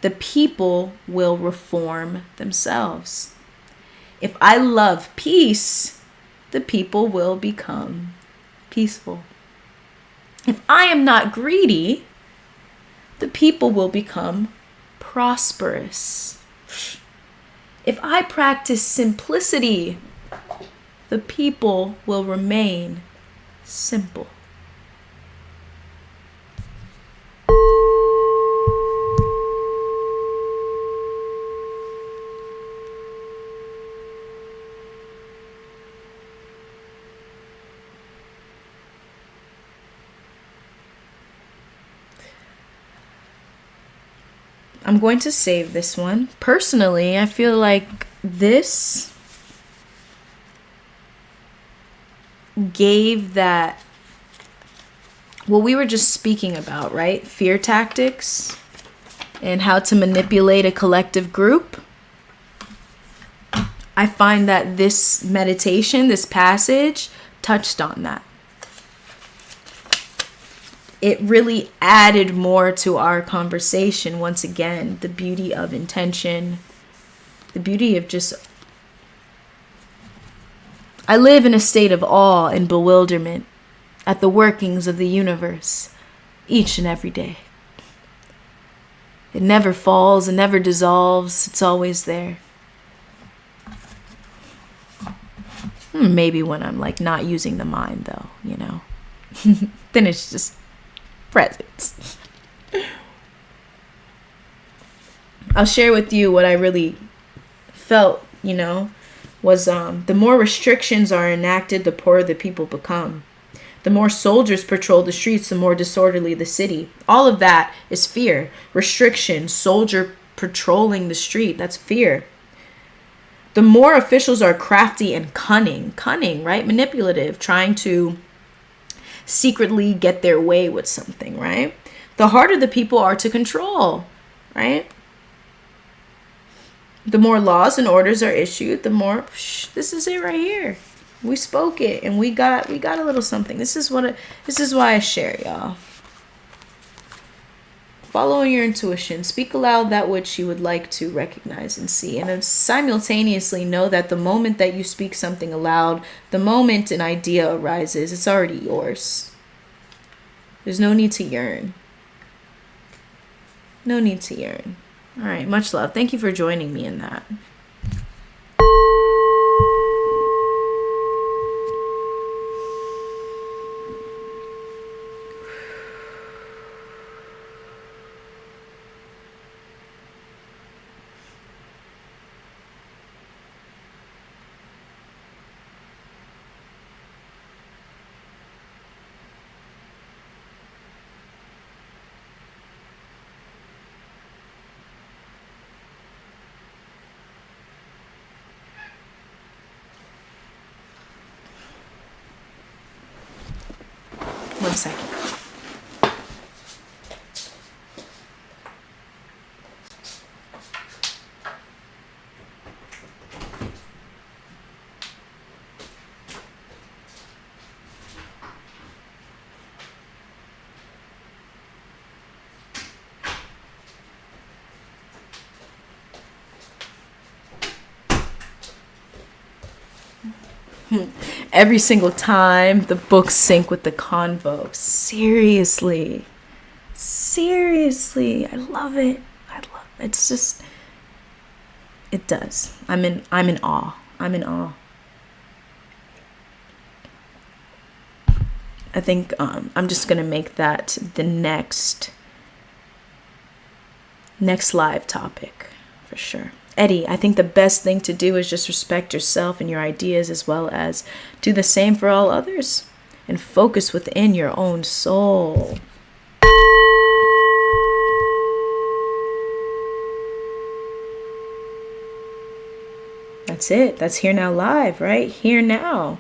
the people will reform themselves. If I love peace, the people will become peaceful. If I am not greedy, the people will become prosperous. If I practice simplicity, the people will remain simple. I'm going to save this one. Personally, I feel like this gave that, what we were just speaking about, right? Fear tactics and how to manipulate a collective group. I find that this meditation, this passage, touched on that. It really added more to our conversation. Once again, the beauty of intention, the beauty of just, I live in a state of awe and bewilderment at the workings of the universe each and every day. It never falls, it never dissolves, it's always there. Maybe when I'm like not using the mind though, you know. Then it's just presence. I'll share with you what I really felt, you know, was the more restrictions are enacted, the poorer the people become. The more soldiers patrol the streets, the more disorderly the city. All of that is fear. Restriction, soldier patrolling the street, that's fear. The more officials are crafty and cunning, right? Manipulative, trying to secretly get their way with something, right? The harder the people are to control, right? The more laws and orders are issued, the more, this is it right here. We spoke it and we got a little something. This is why I share, y'all. Follow your intuition. Speak aloud that which you would like to recognize and see. And then simultaneously know that the moment that you speak something aloud, the moment an idea arises, it's already yours. There's no need to yearn. No need to yearn. All right, much love. Thank you for joining me in that. One second. Every single time the books sync with the convo. Seriously. I love it. It's just, it does. I'm in awe. I think I'm just gonna make that the next live topic for sure. Eddie, I think the best thing to do is just respect yourself and your ideas, as well as do the same for all others, and focus within your own soul. That's it. That's Here Now Live, right? Here Now.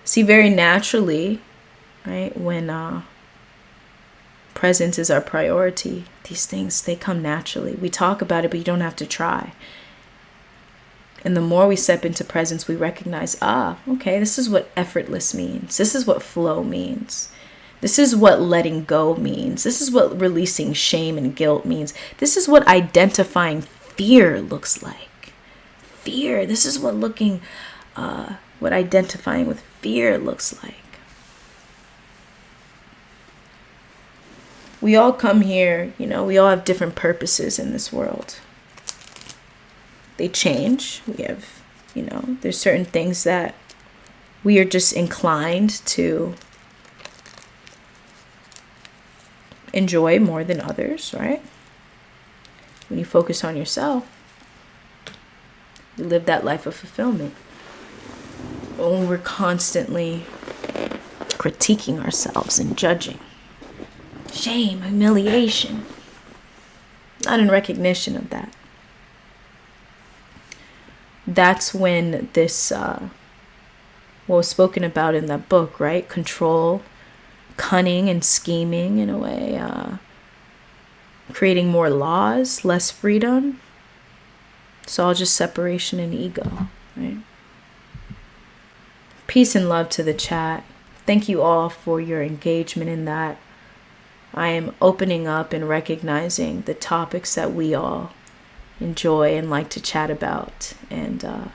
See, very naturally, right, when presence is our priority, these things, they come naturally. We talk about it, but you don't have to try. And the more we step into presence, we recognize, okay, this is what effortless means. This is what flow means. This is what letting go means. This is what releasing shame and guilt means. This is what identifying fear looks like. Fear. This is what what identifying with fear looks like. We all come here, we all have different purposes in this world. They change. We have, there's certain things that we are just inclined to enjoy more than others, right? When you focus on yourself, you live that life of fulfillment. But when we're constantly critiquing ourselves and judging, shame, humiliation, not in recognition of that, that's when this, what was spoken about in that book, right? Control, cunning, and scheming in a way, creating more laws, less freedom. It's all just separation and ego, right? Peace and love to the chat. Thank you all for your engagement in that. I am opening up and recognizing the topics that we all enjoy and like to chat about. And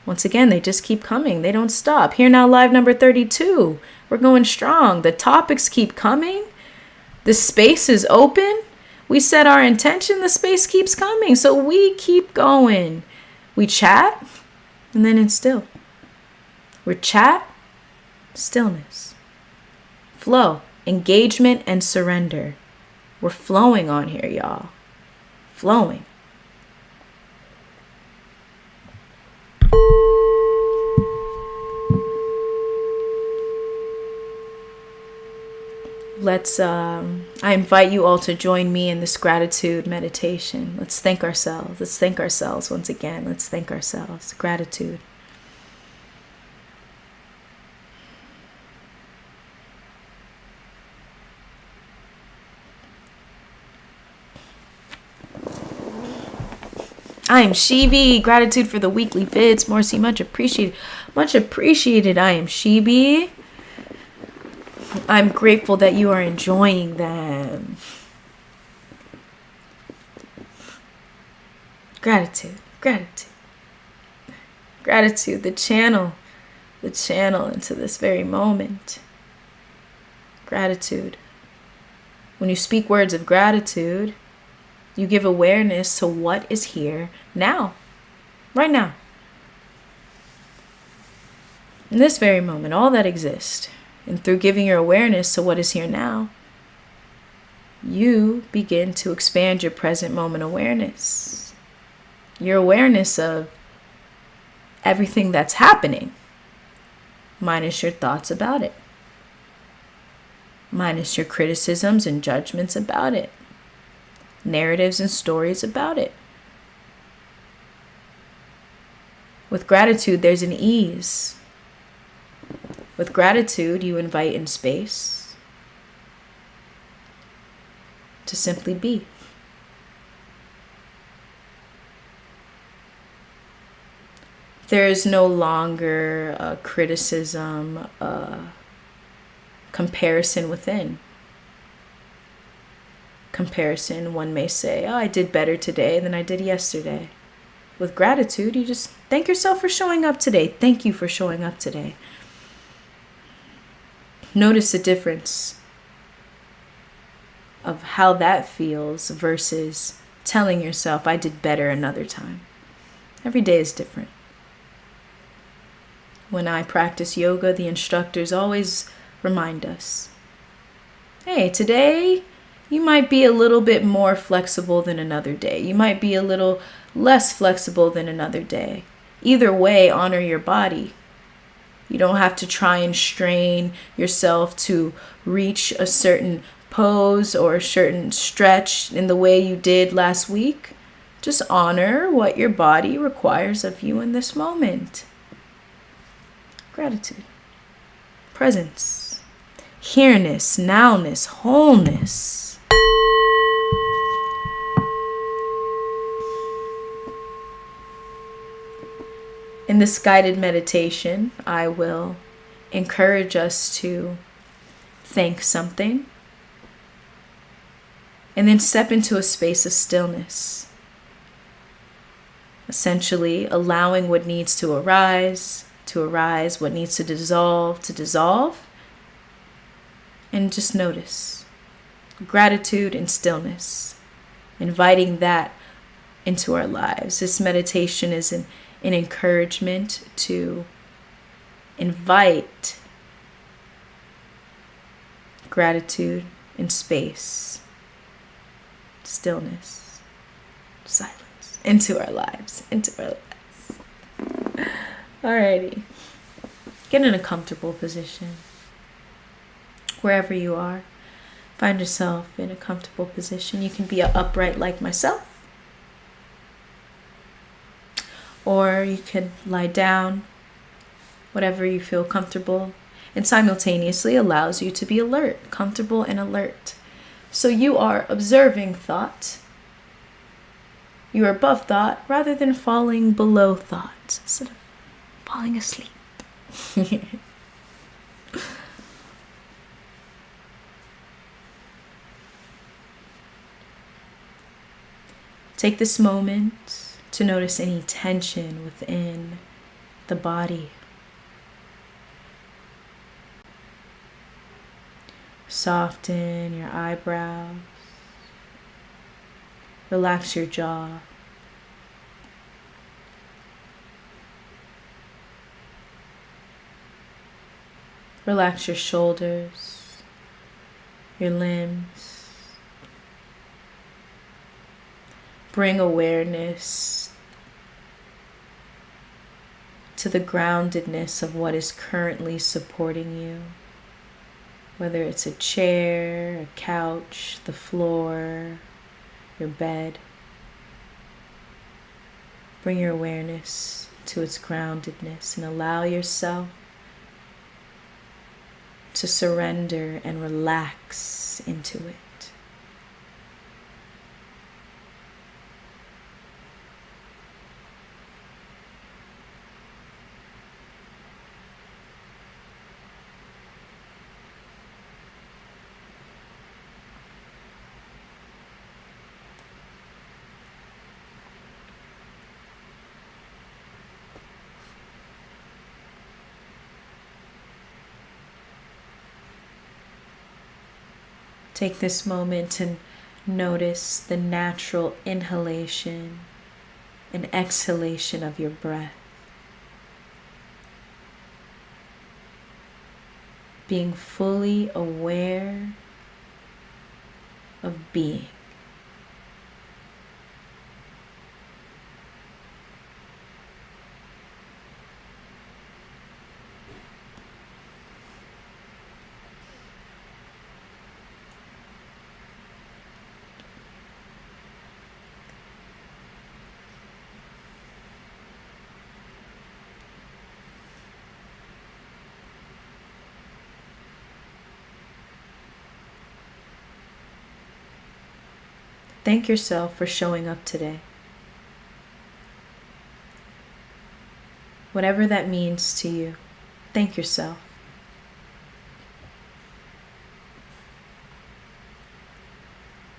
once again, they just keep coming. They don't stop. Here Now Live number 32. We're going strong. The topics keep coming. The space is open. We set our intention. The space keeps coming. So we keep going. We chat and then it's still. We're chat, stillness, flow, engagement, and surrender. We're flowing on here, y'all. Flowing. I invite you all to join me in this gratitude meditation. Let's thank ourselves. Let's thank ourselves once again. Let's thank ourselves. Gratitude. I am Shibi. Gratitude for the weekly vids. Morcie, much appreciated. Much appreciated. I am Shibi. I'm grateful that you are enjoying them. Gratitude. Gratitude. Gratitude. The channel into this very moment. Gratitude. When you speak words of gratitude, you give awareness to what is here now, right now. In this very moment, all that exists. And through giving your awareness to what is here now, you begin to expand your present moment awareness. Your awareness of everything that's happening, minus your thoughts about it, minus your criticisms and judgments about it, narratives and stories about it. With gratitude, there's an ease. With gratitude, you invite in space to simply be. There is no longer a criticism, comparison within. Comparison, one may say, I did better today than I did yesterday. With gratitude, you just thank yourself for showing up today. Thank you for showing up today. Notice the difference of how that feels versus telling yourself, I did better another time. Every day is different. When I practice yoga, the instructors always remind us, hey, today you might be a little bit more flexible than another day. You might be a little less flexible than another day. Either way, honor your body. You don't have to try and strain yourself to reach a certain pose or a certain stretch in the way you did last week. Just honor what your body requires of you in this moment. Gratitude, presence, here-ness, now-ness, wholeness. In this guided meditation, I will encourage us to thank something and then step into a space of stillness. Essentially, allowing what needs to arise, what needs to dissolve, and just notice. Gratitude and stillness, inviting that into our lives. This meditation is an encouragement to invite gratitude and space, stillness, silence into our lives, Alrighty. Get in a comfortable position. Wherever you are, find yourself in a comfortable position. You can be upright like myself, or you can lie down, whatever you feel comfortable, and simultaneously allows you to be alert, comfortable and alert. So you are observing thought. You are above thought rather than falling below thought, instead of falling asleep. Take this moment to notice any tension within the body. Soften your eyebrows. Relax your jaw. Relax your shoulders, your limbs. Bring awareness to the groundedness of what is currently supporting you. Whether it's a chair, a couch, the floor, your bed. Bring your awareness to its groundedness and allow yourself to surrender and relax into it. Take this moment and notice the natural inhalation and exhalation of your breath. Being fully aware of being. Thank yourself for showing up today. Whatever that means to you, thank yourself.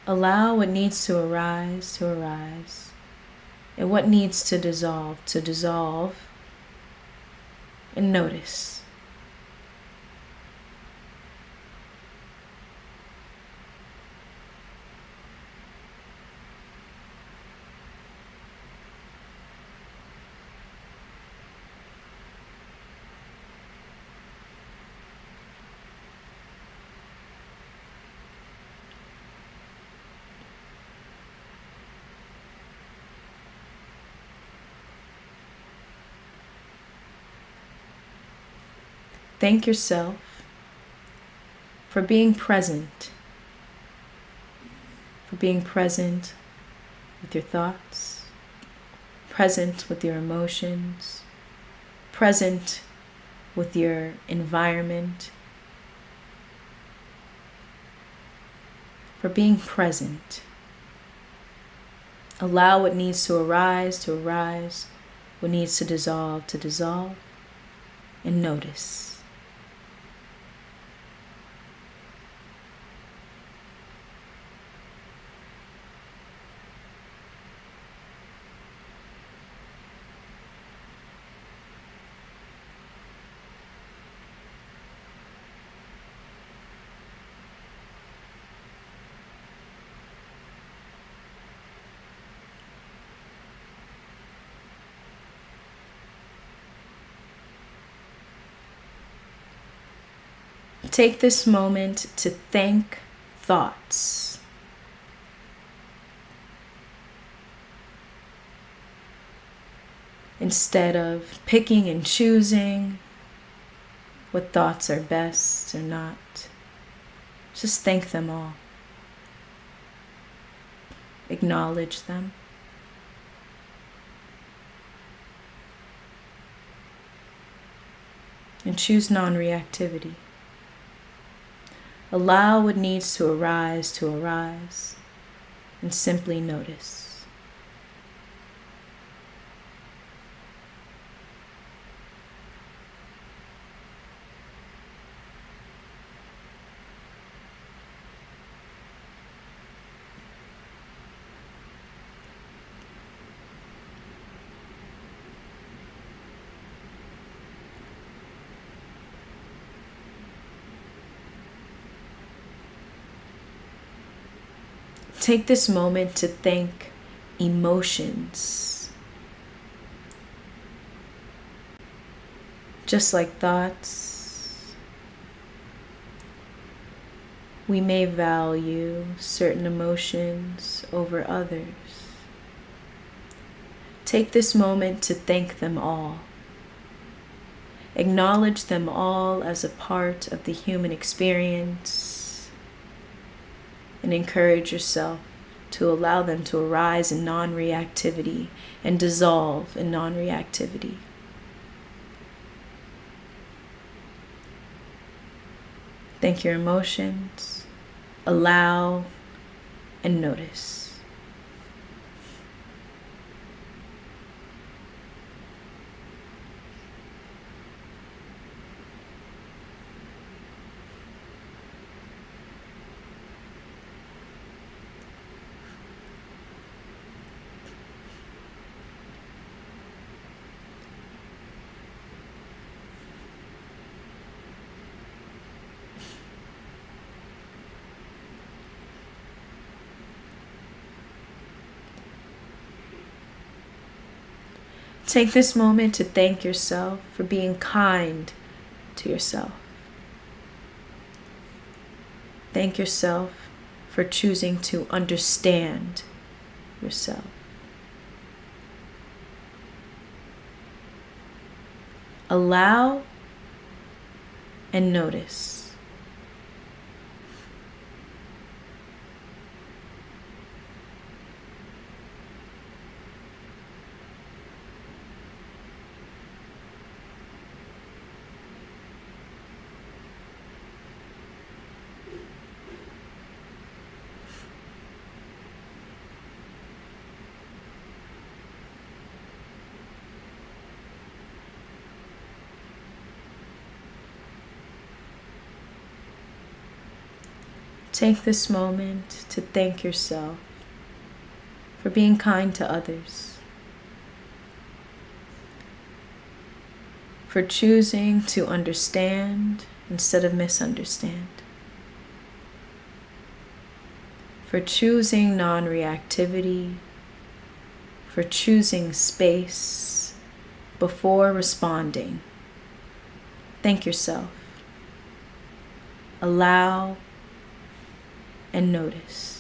Allow what needs to arise, and what needs to dissolve, and notice. Thank yourself for being present with your thoughts, present with your emotions, present with your environment, for being present. Allow what needs to arise, what needs to dissolve, and notice. Take this moment to thank thoughts. Instead of picking and choosing what thoughts are best or not, just thank them all. Acknowledge them. And choose non-reactivity. Allow what needs to arise, and simply notice. Take this moment to thank emotions. Just like thoughts, we may value certain emotions over others. Take this moment to thank them all. Acknowledge them all as a part of the human experience. And encourage yourself to allow them to arise in non-reactivity and dissolve in non-reactivity. Thank your emotions, allow, and notice. Take this moment to thank yourself for being kind to yourself. Thank yourself for choosing to understand yourself. Allow and notice. Take this moment to thank yourself for being kind to others, for choosing to understand instead of misunderstand, for choosing non-reactivity, for choosing space before responding. Thank yourself. Allow and notice.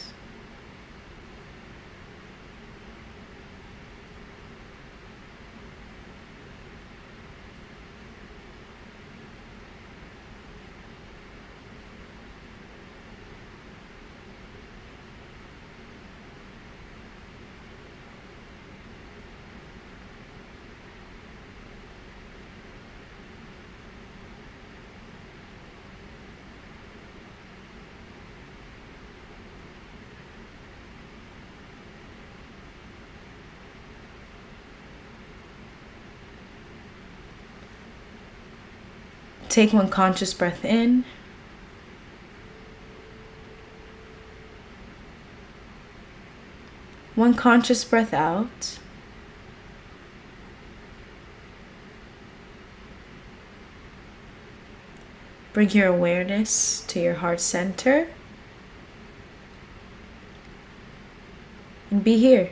Take one conscious breath in. One conscious breath out. Bring your awareness to your heart center. And be here.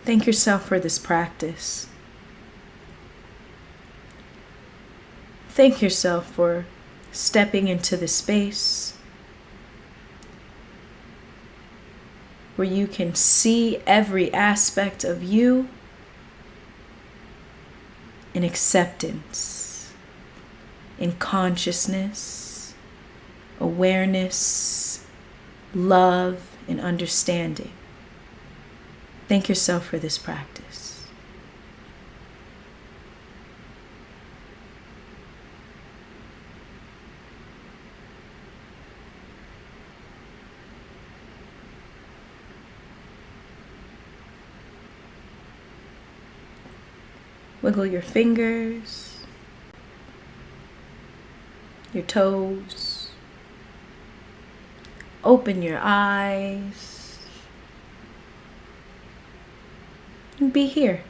Thank yourself for this practice. Thank yourself for stepping into the space where you can see every aspect of you in acceptance, in consciousness, awareness, love, and understanding. Thank yourself for this practice. Wiggle your fingers, your toes. Open your eyes. And be here.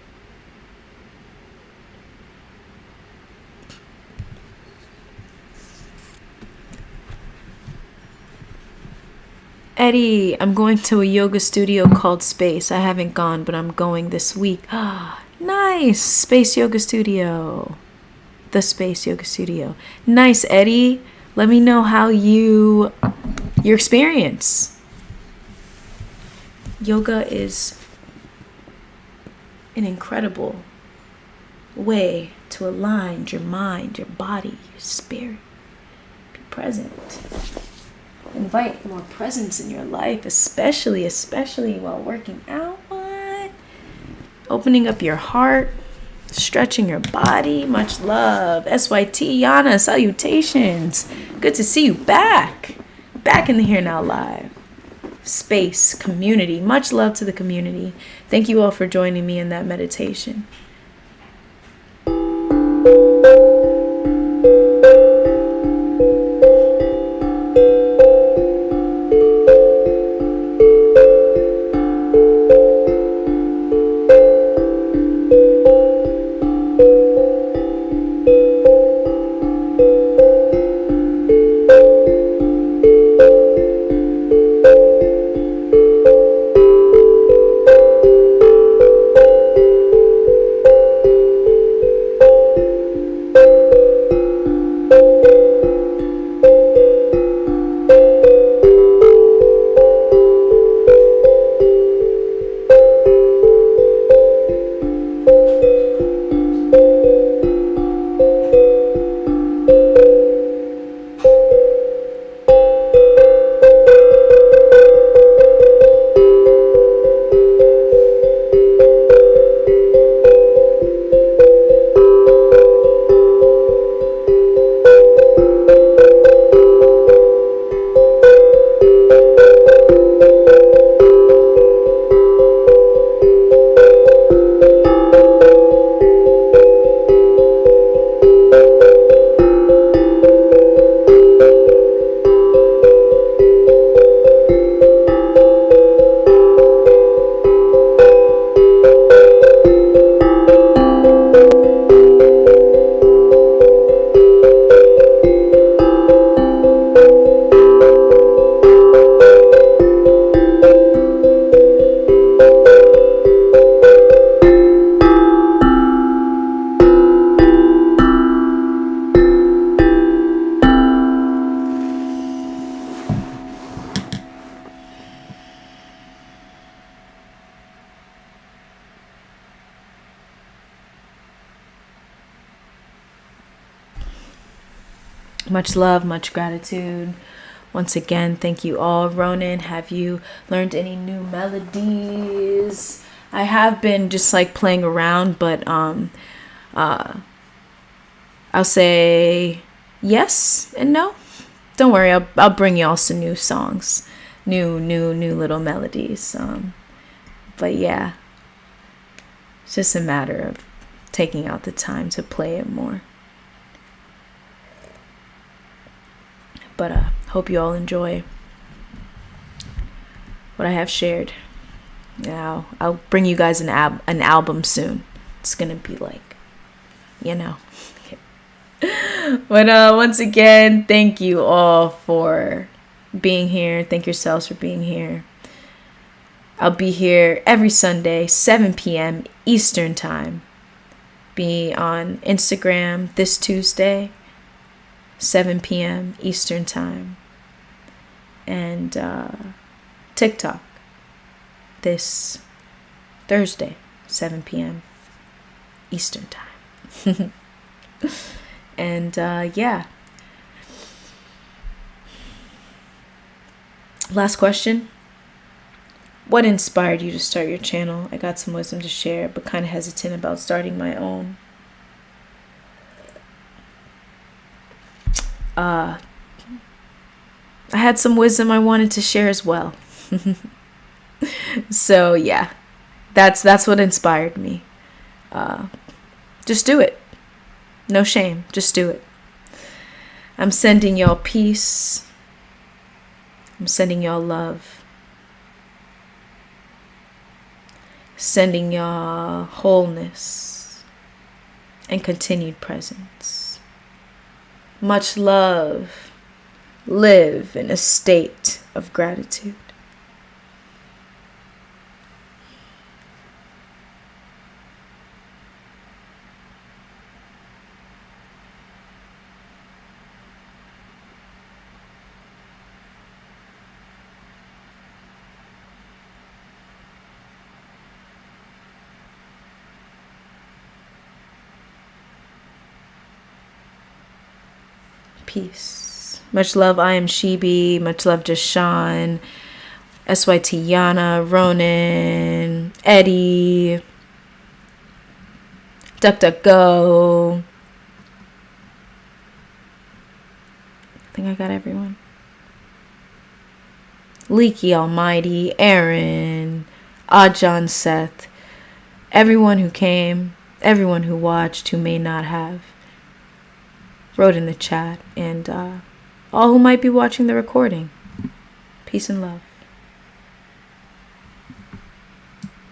Eddie, I'm going to a yoga studio called Space. I haven't gone, but I'm going this week. Ah, nice. Space Yoga Studio. The Space Yoga Studio. Nice, Eddie. Let me know how your experience. Yoga is an incredible way to align your mind, your body, your spirit. Be present. Invite more presence in your life, especially while working out. What? Opening up your heart, stretching your body. Much love. SYT, Yana, salutations. Good to see you back. Back in the Here Now Live. Space, community. Much love to the community. Thank you all for joining me in that meditation. Much love, much gratitude. Once again, thank you all. Ronan, have you learned any new melodies? I have been just like playing around, but I'll say yes and no. Don't worry, I'll bring y'all some new songs, new little melodies. But yeah, it's just a matter of taking out the time to play it more. But hope you all enjoy what I have shared. Now I'll bring you guys an album soon. It's gonna be like, you know. But once again, thank you all for being here. Thank yourselves for being here. I'll be here every Sunday, 7 p.m. Eastern Time. Be on Instagram this Tuesday, 7 p.m. Eastern Time. And TikTok this Thursday, 7 p.m. Eastern Time. And yeah. Last question. What inspired you to start your channel? I got some wisdom to share, but kind of hesitant about starting my own. I had some wisdom I wanted to share as well. So yeah, that's what inspired me. Just do it. No shame. Just do it. I'm sending y'all peace. I'm sending y'all love. Sending y'all wholeness and continued presence. Much love. Live in a state of gratitude. Peace. Much love, I am Shibi. Much love, Jashawn, SYT Yana, Ronan, Eddie, DuckDuckGo. I think I got everyone. Leaky Almighty, Aaron, Oddjohn Seth, everyone who came, everyone who watched, who may not have, wrote in the chat, and all who might be watching the recording. Peace and love.